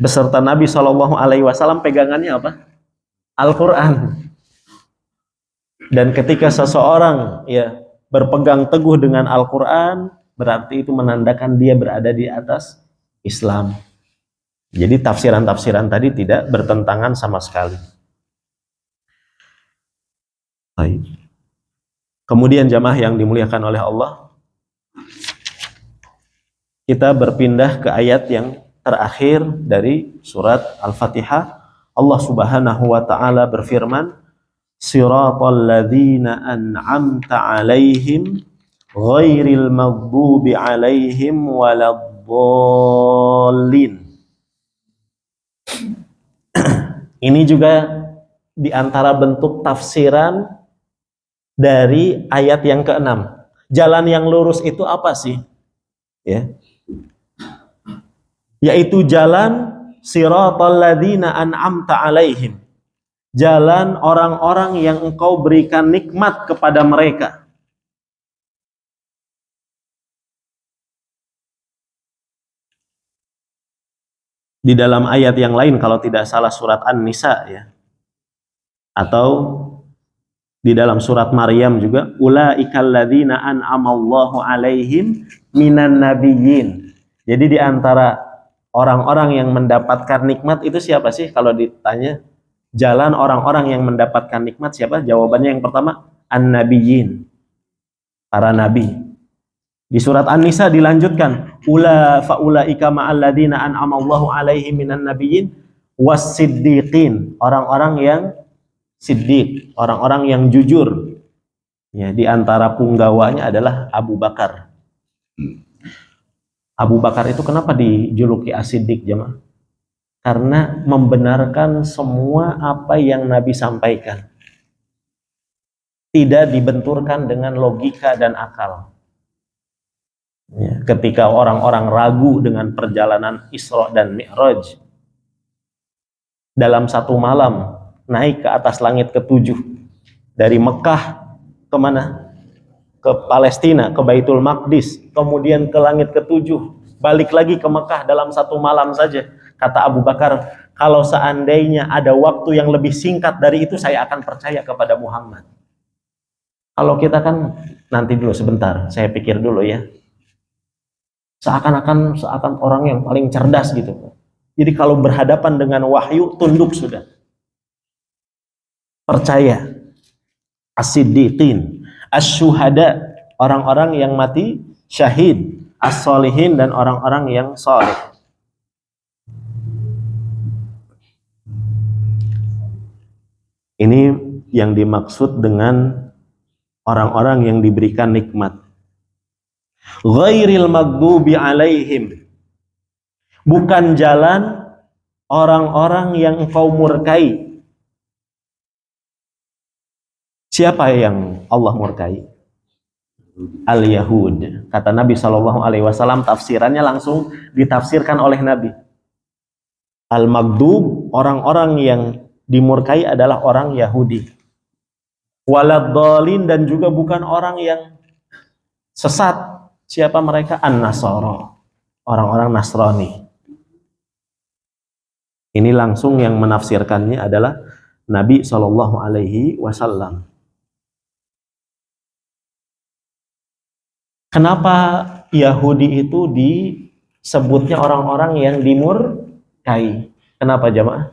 beserta Nabi Shallallahu Alaihi Wasallam pegangannya apa? Al-Quran. Dan ketika seseorang berpegang teguh dengan Al-Quran, berarti itu menandakan dia berada di atas Islam. Jadi tafsiran-tafsiran tadi tidak bertentangan sama sekali. Baik. Kemudian jamaah yang dimuliakan oleh Allah, kita berpindah ke ayat yang terakhir dari surat Al-Fatihah. Allah Subhanahu wa taala berfirman, "Shiratal ladzina an'amta 'alaihim ghairil maghdubi 'alaihim waladdallin." Ini juga di antara bentuk tafsiran dari ayat yang ke-6. Jalan yang lurus itu apa sih? Ya. Yaitu jalan siratal ladzina an'amta 'alaihim. Jalan orang-orang yang engkau berikan nikmat kepada mereka. Di dalam ayat yang lain, kalau tidak salah surat An-Nisa ya, atau di dalam surat Maryam juga, ulaikal ladzina an'amallahu 'alaihim minan nabiyyin. Jadi di antara orang-orang yang mendapatkan nikmat itu siapa sih? Kalau ditanya jalan orang-orang yang mendapatkan nikmat siapa? Jawabannya yang pertama, an-nabiyyin, para nabi. Di surat An-Nisa dilanjutkan, ulaika ma'al ladzina an'amallahu 'alaihim minan nabiyyin was-siddiqin, orang-orang yang siddiq, orang-orang yang jujur. Ya, di antara punggawanya adalah Abu Bakar. Abu Bakar itu kenapa dijuluki as-siddiq, jemaah? Karena membenarkan semua apa yang Nabi sampaikan. Tidak dibenturkan dengan logika dan akal. Ya, ketika orang-orang ragu dengan perjalanan Isra dan Mi'raj, dalam satu malam naik ke atas langit ke-7, dari Mekah ke mana? Ke Palestina, ke Baitul Maqdis, kemudian ke langit ke-7, balik lagi ke Mekah dalam satu malam saja. Kata Abu Bakar, kalau seandainya ada waktu yang lebih singkat dari itu, saya akan percaya kepada Muhammad. Kalau kita kan, nanti dulu sebentar, saya pikir dulu ya. Seakan orang yang paling cerdas gitu. Jadi kalau berhadapan dengan wahyu, tunduk sudah. Percaya. As-siddiqin, as-syuhada, orang-orang yang mati syahid, as-solihin, dan orang-orang yang soleh. Ini yang dimaksud dengan orang-orang yang diberikan nikmat. Ghairil maghdubi alaihim, bukan jalan orang-orang yang engkau murkai. Siapa yang Allah murkai? Al-Yahud. Kata Nabi SAW, tafsirannya langsung ditafsirkan oleh Nabi. Al-Maghdub, orang-orang yang dimurkai adalah orang Yahudi. Waladdallin, dan juga bukan orang yang sesat. Siapa mereka? An-Nasara, orang-orang Nasrani. Ini langsung yang menafsirkannya adalah Nabi SAW. Kenapa Yahudi itu disebutnya orang-orang yang dimurkai? Kenapa jamaah?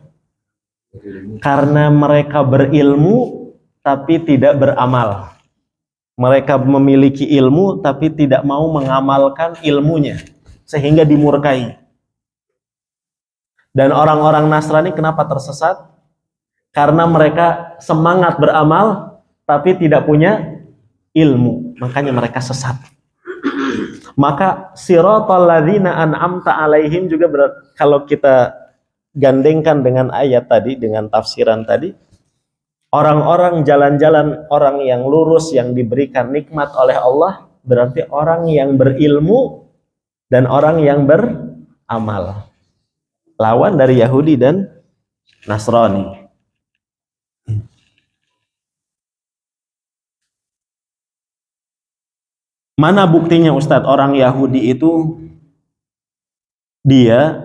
Karena mereka berilmu tapi tidak beramal. Mereka memiliki ilmu tapi tidak mau mengamalkan ilmunya, sehingga dimurkai. Dan orang-orang Nasrani kenapa tersesat? Karena mereka semangat beramal tapi tidak punya ilmu, makanya mereka sesat. Maka siratal ladzina an'amta 'alaihim juga kalau kita gandengkan dengan ayat tadi, dengan tafsiran tadi, orang-orang jalan-jalan, orang yang lurus, yang diberikan nikmat oleh Allah, berarti orang yang berilmu dan orang yang beramal. Lawan dari Yahudi dan Nasrani. Mana buktinya Ustadz? Orang Yahudi itu dia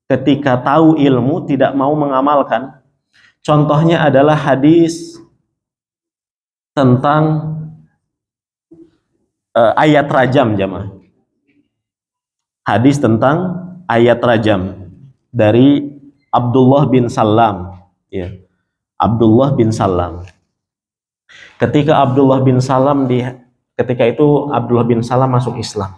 ketika tahu ilmu tidak mau mengamalkan. Contohnya adalah hadis tentang ayat rajam, jamaah. Hadis tentang ayat rajam dari Abdullah bin Salam, ya. Abdullah bin Salam. Ketika Abdullah bin Salam masuk Islam,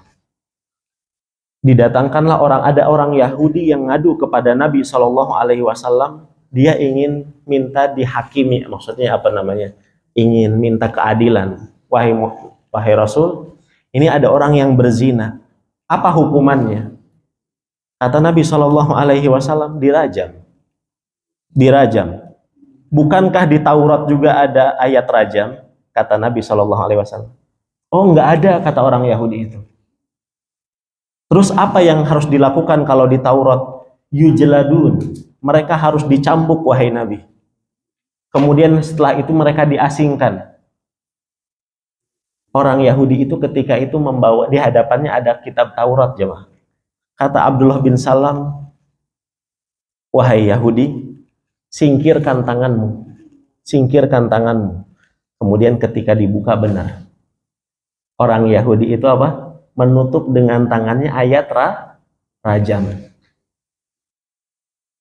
didatangkanlah ada orang Yahudi yang ngadu kepada Nabi Shallallahu Alaihi Wasallam. Dia ingin minta dihakimi, maksudnya apa namanya? Ingin minta keadilan. Wahai Rasul, ini ada orang yang berzina. Apa hukumannya? Kata Nabi Shallallahu Alaihi Wasallam, dirajam. Dirajam. Bukankah di Taurat juga ada ayat rajam? Kata Nabi Shallallahu Alaihi Wasallam. Oh, nggak ada, kata orang Yahudi itu. Terus apa yang harus dilakukan kalau di Taurat? Yujladun. Mereka harus dicambuk, wahai Nabi. Kemudian setelah itu mereka diasingkan. Orang Yahudi itu ketika itu membawa, di hadapannya ada kitab Taurat, jemaah. Kata Abdullah bin Salam, wahai Yahudi, singkirkan tanganmu. Singkirkan tanganmu. Kemudian ketika dibuka benar. Orang Yahudi itu apa? Menutup dengan tangannya ayat rajam.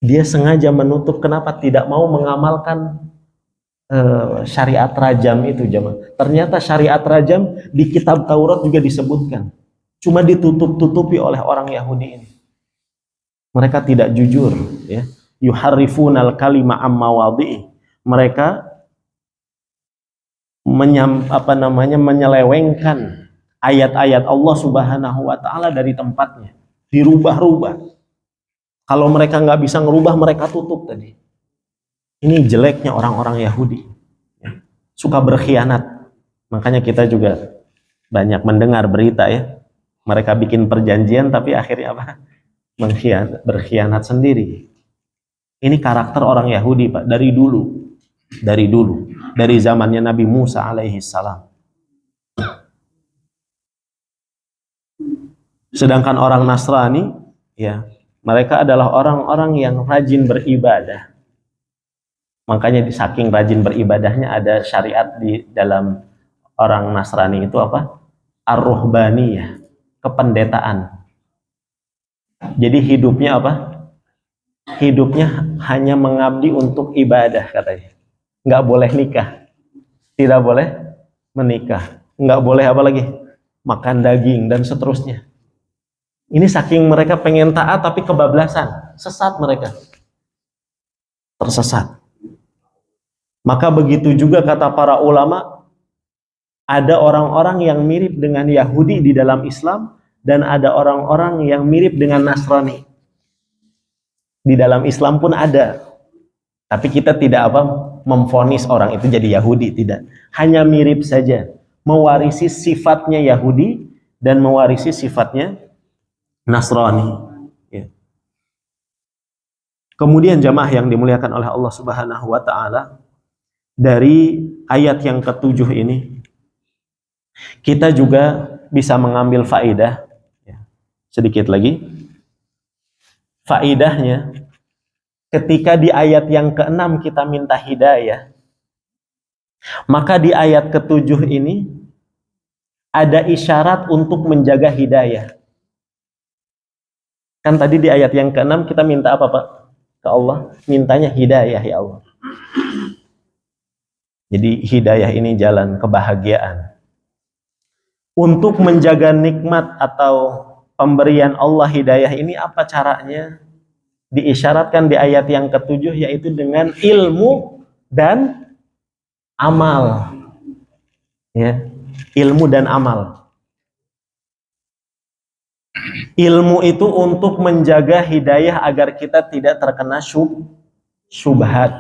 Dia sengaja menutup, kenapa? Tidak mau mengamalkan syariat rajam itu, jemaah. Ternyata syariat rajam di kitab Taurat juga disebutkan. Cuma ditutup-tutupi oleh orang Yahudi ini. Mereka tidak jujur, ya. Yuharrifunal kalima amma wadhi'i. Mereka menyelewengkan ayat-ayat Allah Subhanahu wa taala dari tempatnya, dirubah-rubah. Kalau mereka nggak bisa ngerubah, mereka tutup tadi. Ini jeleknya orang-orang Yahudi, ya. Suka berkhianat. Makanya kita juga banyak mendengar berita, ya. Mereka bikin perjanjian tapi akhirnya apa? Berkhianat sendiri. Ini karakter orang Yahudi, Pak, dari dulu. Dari zamannya Nabi Musa alaihi salam. Sedangkan orang Nasrani, ya, mereka adalah orang-orang yang rajin beribadah. Makanya saking rajin beribadahnya ada syariat di dalam orang Nasrani itu apa? Ar-ruhbaniyah, kependetaan. Jadi hidupnya apa? Hidupnya hanya mengabdi untuk ibadah, katanya. Nggak boleh nikah, tidak boleh menikah, nggak boleh apa lagi? Makan daging dan seterusnya. Ini saking mereka pengen taat tapi kebablasan, sesat mereka. Tersesat. Maka begitu juga kata para ulama, ada orang-orang yang mirip dengan Yahudi di dalam Islam dan ada orang-orang yang mirip dengan Nasrani. Di dalam Islam pun ada. Tapi kita tidak memvonis orang itu jadi Yahudi, tidak. Hanya mirip saja, mewarisi sifatnya Yahudi dan mewarisi sifatnya Nasrani, ya. Kemudian jamaah yang dimuliakan oleh Allah Subhanahu wa taala, dari ayat yang ke-7 ini kita juga bisa mengambil faedah, ya. Sedikit lagi. Faedahnya, ketika di ayat yang ke-6 kita minta hidayah, maka di ayat ke-7 ini ada isyarat untuk menjaga hidayah. Kan tadi di ayat yang ke-6 kita minta apa, Pak? Ke Allah, mintanya hidayah, ya Allah. Jadi hidayah ini jalan kebahagiaan. Untuk menjaga nikmat atau pemberian Allah hidayah ini apa caranya? Diisyaratkan di ayat yang ke-7, yaitu dengan ilmu dan amal. Ya, ilmu dan amal. Ilmu itu untuk menjaga hidayah agar kita tidak terkena syubhat.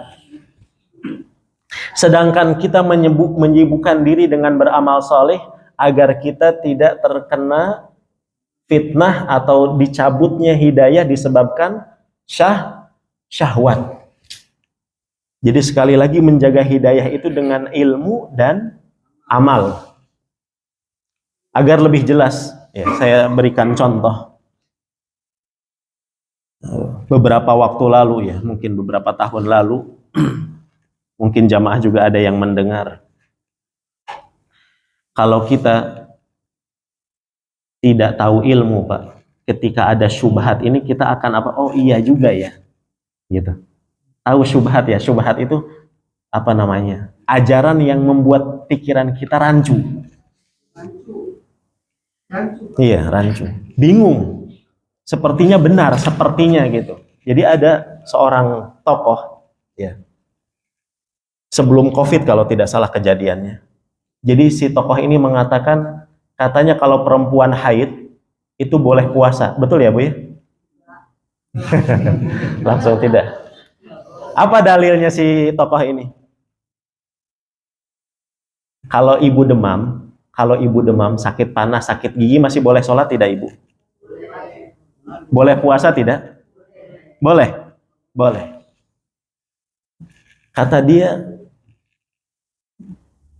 Sedangkan kita menyibukkan diri dengan beramal soleh agar kita tidak terkena fitnah atau dicabutnya hidayah disebabkan syahwat. Jadi sekali lagi menjaga hidayah itu dengan ilmu dan amal. Agar lebih jelas, ya, saya berikan contoh. Beberapa waktu lalu, ya, mungkin beberapa tahun lalu, mungkin jamaah juga ada yang mendengar. Kalau kita tidak tahu ilmu, Pak, ketika ada syubhat ini kita akan apa? Oh iya juga ya, gitu. Tahu syubhat ya? Syubhat itu apa namanya? Ajaran yang membuat pikiran kita rancu. Iya, rancu. Bingung. Sepertinya benar, sepertinya gitu. Jadi ada seorang tokoh, ya. Sebelum COVID kalau tidak salah kejadiannya. Jadi si tokoh ini mengatakan, katanya kalau perempuan haid itu boleh puasa. Betul ya, Bu ya? Langsung tidak. Apa dalilnya si tokoh ini? Kalau ibu demam, sakit panas, sakit gigi masih boleh sholat tidak ibu? Boleh puasa tidak? Boleh. Boleh. Kata dia,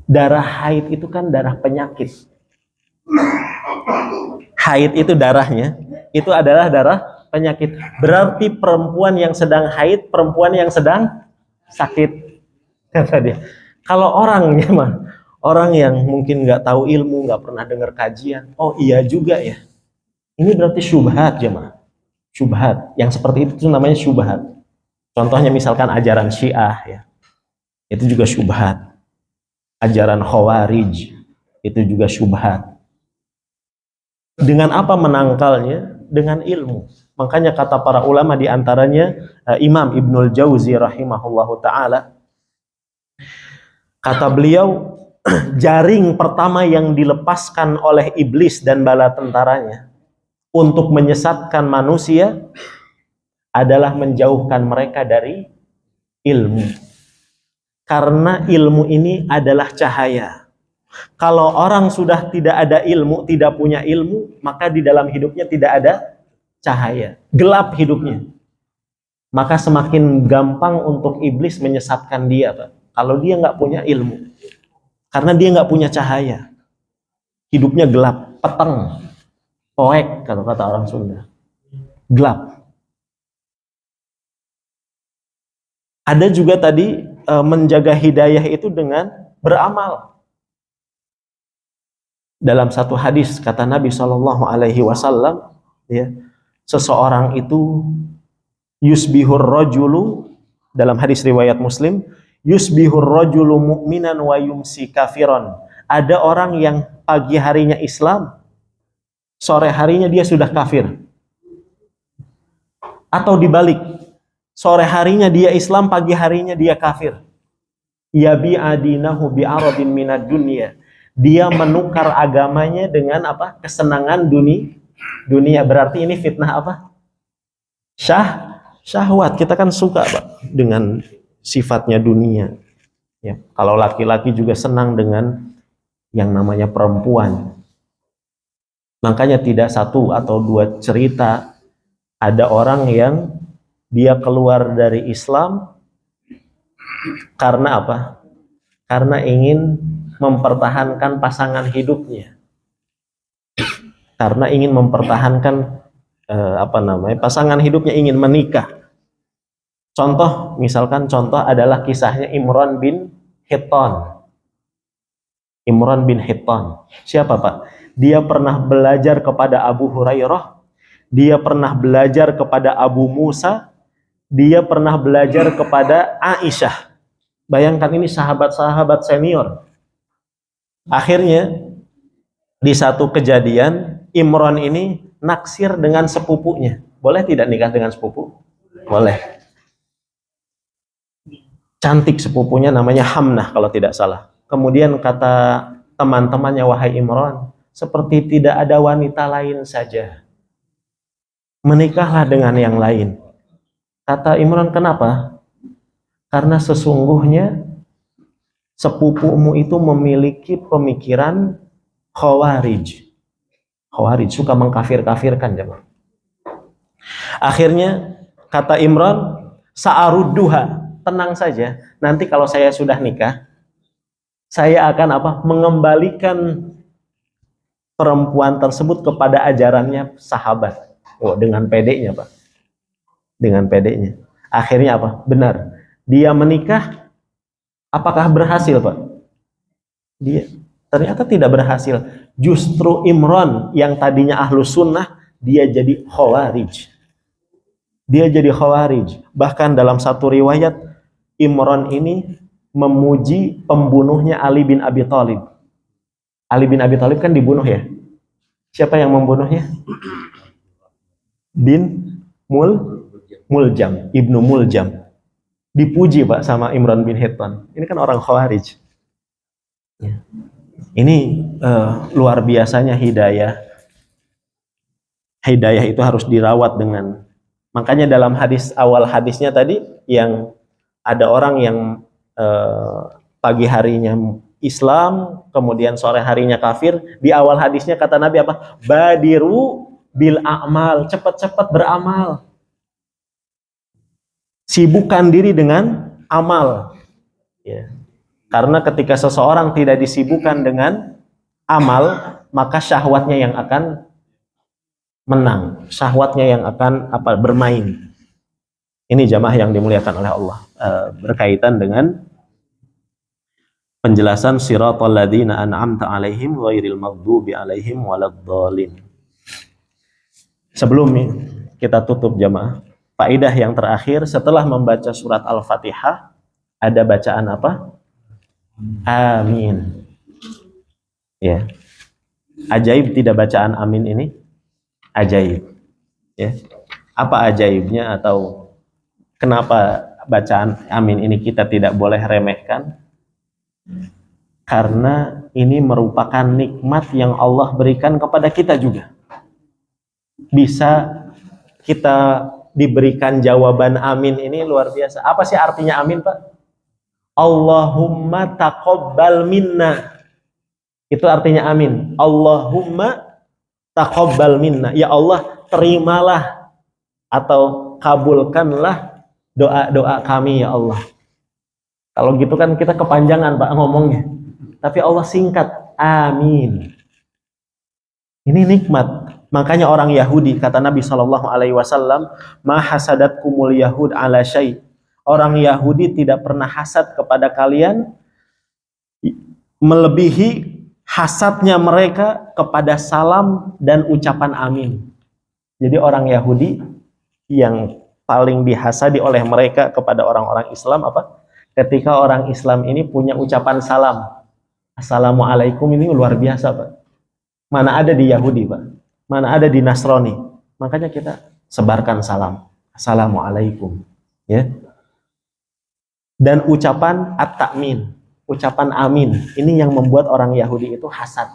darah haid itu kan darah penyakit. Haid itu darahnya, itu adalah darah penyakit. Berarti perempuan yang sedang haid, perempuan yang sedang sakit. Kata dia. Kalau orangnya mah, orang yang mungkin nggak tahu ilmu, nggak pernah dengar kajian, oh iya juga ya. Ini berarti syubhat jemaah. Syubhat. Yang seperti itu namanya syubhat. Contohnya misalkan ajaran Syiah ya. Itu juga syubhat. Ajaran Khawarij itu juga syubhat. Dengan apa menangkalnya? Dengan ilmu. Makanya kata para ulama diantaranya Imam Ibnul Jauzi rahimahullahu ta'ala, kata beliau, jaring pertama yang dilepaskan oleh iblis dan bala tentaranya untuk menyesatkan manusia adalah menjauhkan mereka dari ilmu. Karena ilmu ini adalah cahaya. Kalau orang sudah tidak ada ilmu, tidak punya ilmu, maka di dalam hidupnya tidak ada cahaya. Gelap hidupnya. Maka semakin gampang untuk iblis menyesatkan dia, Pak. Kalau dia nggak punya ilmu. Karena dia nggak punya cahaya. Hidupnya gelap, peteng, poek, kata orang Sunda. Gelap. Ada juga tadi menjaga hidayah itu dengan beramal. Dalam satu hadis kata Nabi Shallallahu Alaihi Wasallam, ya, seseorang itu yusbihur rajulu, dalam hadis riwayat Muslim, yusbihur rajulu mu'minan wa yumsi kafiron. Ada orang yang pagi harinya Islam, sore harinya dia sudah kafir. Atau dibalik, sore harinya dia Islam, pagi harinya dia kafir. Yabi adinahu bi'aradin minad dunya. Dia menukar agamanya dengan apa? Kesenangan dunia. Berarti ini fitnah apa? Syahwat. Kita kan suka, Pak, dengan sifatnya dunia. Ya, kalau laki-laki juga senang dengan yang namanya perempuan. Makanya tidak satu atau dua cerita ada orang yang dia keluar dari Islam karena apa? Karena ingin mempertahankan pasangan hidupnya. Karena ingin mempertahankan pasangan hidupnya, ingin menikah. Misalkan contoh adalah kisahnya Imran bin Hittan. Imran bin Hittan. Siapa, Pak? Dia pernah belajar kepada Abu Hurairah, dia pernah belajar kepada Abu Musa, dia pernah belajar kepada Aisyah. Bayangkan ini sahabat-sahabat senior. Akhirnya di satu kejadian Imran ini naksir dengan sepupunya. Boleh tidak nikah dengan sepupu? Boleh. Cantik sepupunya, namanya Hamnah kalau tidak salah. Kemudian kata teman-temannya, wahai Imran, seperti tidak ada wanita lain saja. Menikahlah dengan yang lain. Kata Imran, kenapa? Karena sesungguhnya sepupumu itu memiliki pemikiran Khawarij. Khawarij suka mengkafir-kafirkan, jemaah. Akhirnya kata Imran, sa'arudduha, tenang saja, nanti kalau saya sudah nikah, saya akan mengembalikan perempuan tersebut kepada ajarannya sahabat. Oh, dengan pedenya, Pak. Dengan pedenya. Akhirnya apa? Benar. Dia menikah. Apakah berhasil, Pak? Dia ternyata tidak berhasil. Justru Imran yang tadinya ahlus sunnah dia jadi khawarij. Dia jadi khawarij. Bahkan dalam satu riwayat, Imran ini memuji pembunuhnya Ali bin Abi Thalib. Ali bin Abi Thalib kan dibunuh ya. Siapa yang membunuhnya? Bin Muljam, Ibnu Muljam. Dipuji Pak sama Imran bin Hittan. Ini kan orang khawarij. Ya. Ini luar biasanya hidayah. Hidayah itu harus dirawat dengan, makanya dalam hadis, awal hadisnya tadi, yang ada orang yang pagi harinya Islam, kemudian sore harinya kafir. Di awal hadisnya kata Nabi apa? Badiru bil a'mal, cepat-cepat beramal. Sibukkan diri dengan amal. Ya. Karena ketika seseorang tidak disibukkan dengan amal, maka syahwatnya yang akan menang, syahwatnya yang akan bermain. Ini jamaah yang dimuliakan oleh Allah, berkaitan dengan penjelasan siratal ladzina an'amta alaihim ghairil maghdubi alaihim waladdallin. Sebelum kita tutup jamaah, faedah yang terakhir setelah membaca surat Al-Fatihah, ada bacaan apa? Amin. Ya. Ajaib tidak bacaan amin ini? Ajaib. Ya. Apa ajaibnya, atau kenapa bacaan amin ini kita tidak boleh remehkan? Karena ini merupakan nikmat yang Allah berikan kepada kita juga. Bisa kita diberikan jawaban amin ini luar biasa. Apa sih artinya amin, Pak? Allahumma taqabbal minna. Itu artinya amin. Allahumma taqabbal minna. Ya Allah, terimalah atau kabulkanlah doa-doa kami ya Allah. Kalau gitu kan kita kepanjangan Pak ngomongnya. Tapi Allah singkat, amin. Ini nikmat. Makanya orang Yahudi, kata Nabi SAW, ma hasadatkumul yahud ala syai'. Orang Yahudi tidak pernah hasad kepada kalian melebihi hasadnya mereka kepada salam dan ucapan amin. Jadi orang Yahudi yang paling dihasadi oleh mereka kepada orang-orang Islam apa? Ketika orang Islam ini punya ucapan salam, assalamualaikum, ini luar biasa Pak. Mana ada di Yahudi Pak, mana ada di Nasrani. Makanya kita sebarkan salam, assalamualaikum, ya. Dan ucapan at-ta'min, ucapan amin, ini yang membuat orang Yahudi itu hasad,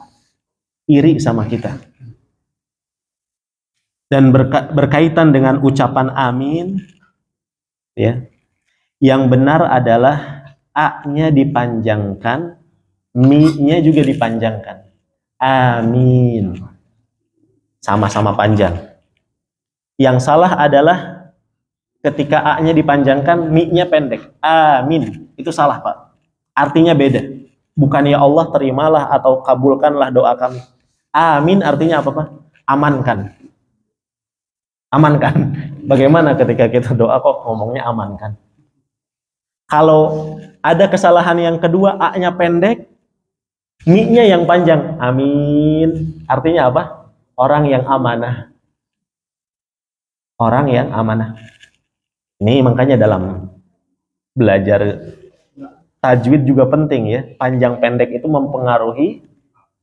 iri sama kita. Dan berkaitan dengan ucapan amin, ya, yang benar adalah a-nya dipanjangkan, mi-nya juga dipanjangkan. Amin, sama-sama panjang. Yang salah adalah ketika a-nya dipanjangkan, mi-nya pendek. Amin, itu salah Pak. Artinya beda. Bukan ya Allah terimalah atau kabulkanlah doa kami. Amin artinya apa Pak? Amankan. Amankan. Bagaimana ketika kita doa kok ngomongnya amankan? Kalau ada kesalahan yang kedua, a-nya pendek, mi-nya yang panjang. Amin. Artinya apa? Orang yang amanah. Orang yang amanah. Ini makanya dalam belajar tajwid juga penting ya. Panjang pendek itu mempengaruhi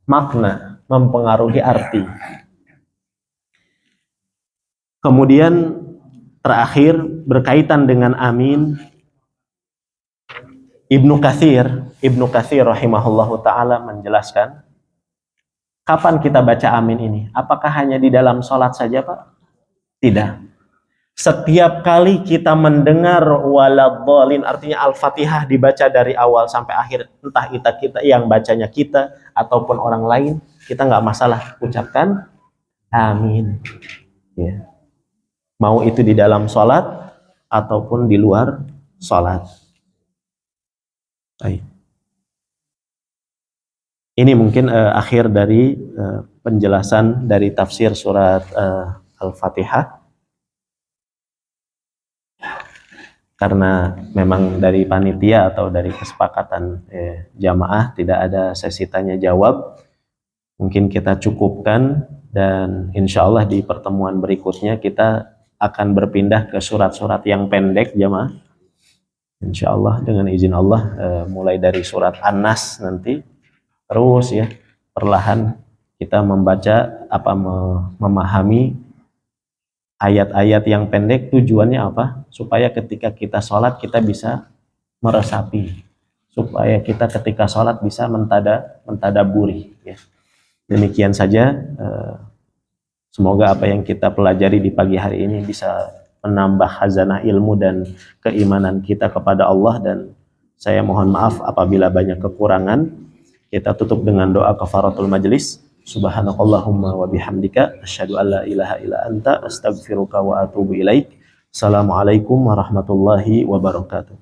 makna, mempengaruhi arti. Kemudian terakhir berkaitan dengan amin, Ibnu Katsir rahimahullahu taala menjelaskan, kapan kita baca amin ini? Apakah hanya di dalam sholat saja Pak? Tidak. Setiap kali kita mendengar waladhdallin, artinya Al-Fatihah dibaca dari awal sampai akhir, entah kita yang bacanya kita ataupun orang lain, kita nggak masalah ucapkan amin. Ya. Mau itu di dalam sholat ataupun di luar sholat. Ini mungkin akhir dari penjelasan dari tafsir surat Al-Fatihah. Karena memang dari panitia atau dari kesepakatan jamaah tidak ada sesi tanya jawab, mungkin kita cukupkan Dan insya Allah di pertemuan berikutnya kita akan berpindah ke surat-surat yang pendek jamaah. Insya Allah dengan izin Allah mulai dari surat An-Nas nanti terus ya perlahan kita membaca memahami ayat-ayat yang pendek. Tujuannya apa? Supaya ketika kita sholat kita bisa meresapi, supaya kita ketika sholat bisa mentadaburi ya. Demikian saja, semoga apa yang kita pelajari di pagi hari ini bisa menambah khazanah ilmu dan keimanan kita kepada Allah, dan saya mohon maaf apabila banyak kekurangan. Kita tutup dengan doa kafaratul majlis. Subhanakallahumma wa bihamdika asyhadu an la ilaha illa anta astaghfiruka wa atubu ilaik. Assalamualaikum warahmatullahi wabarakatuh.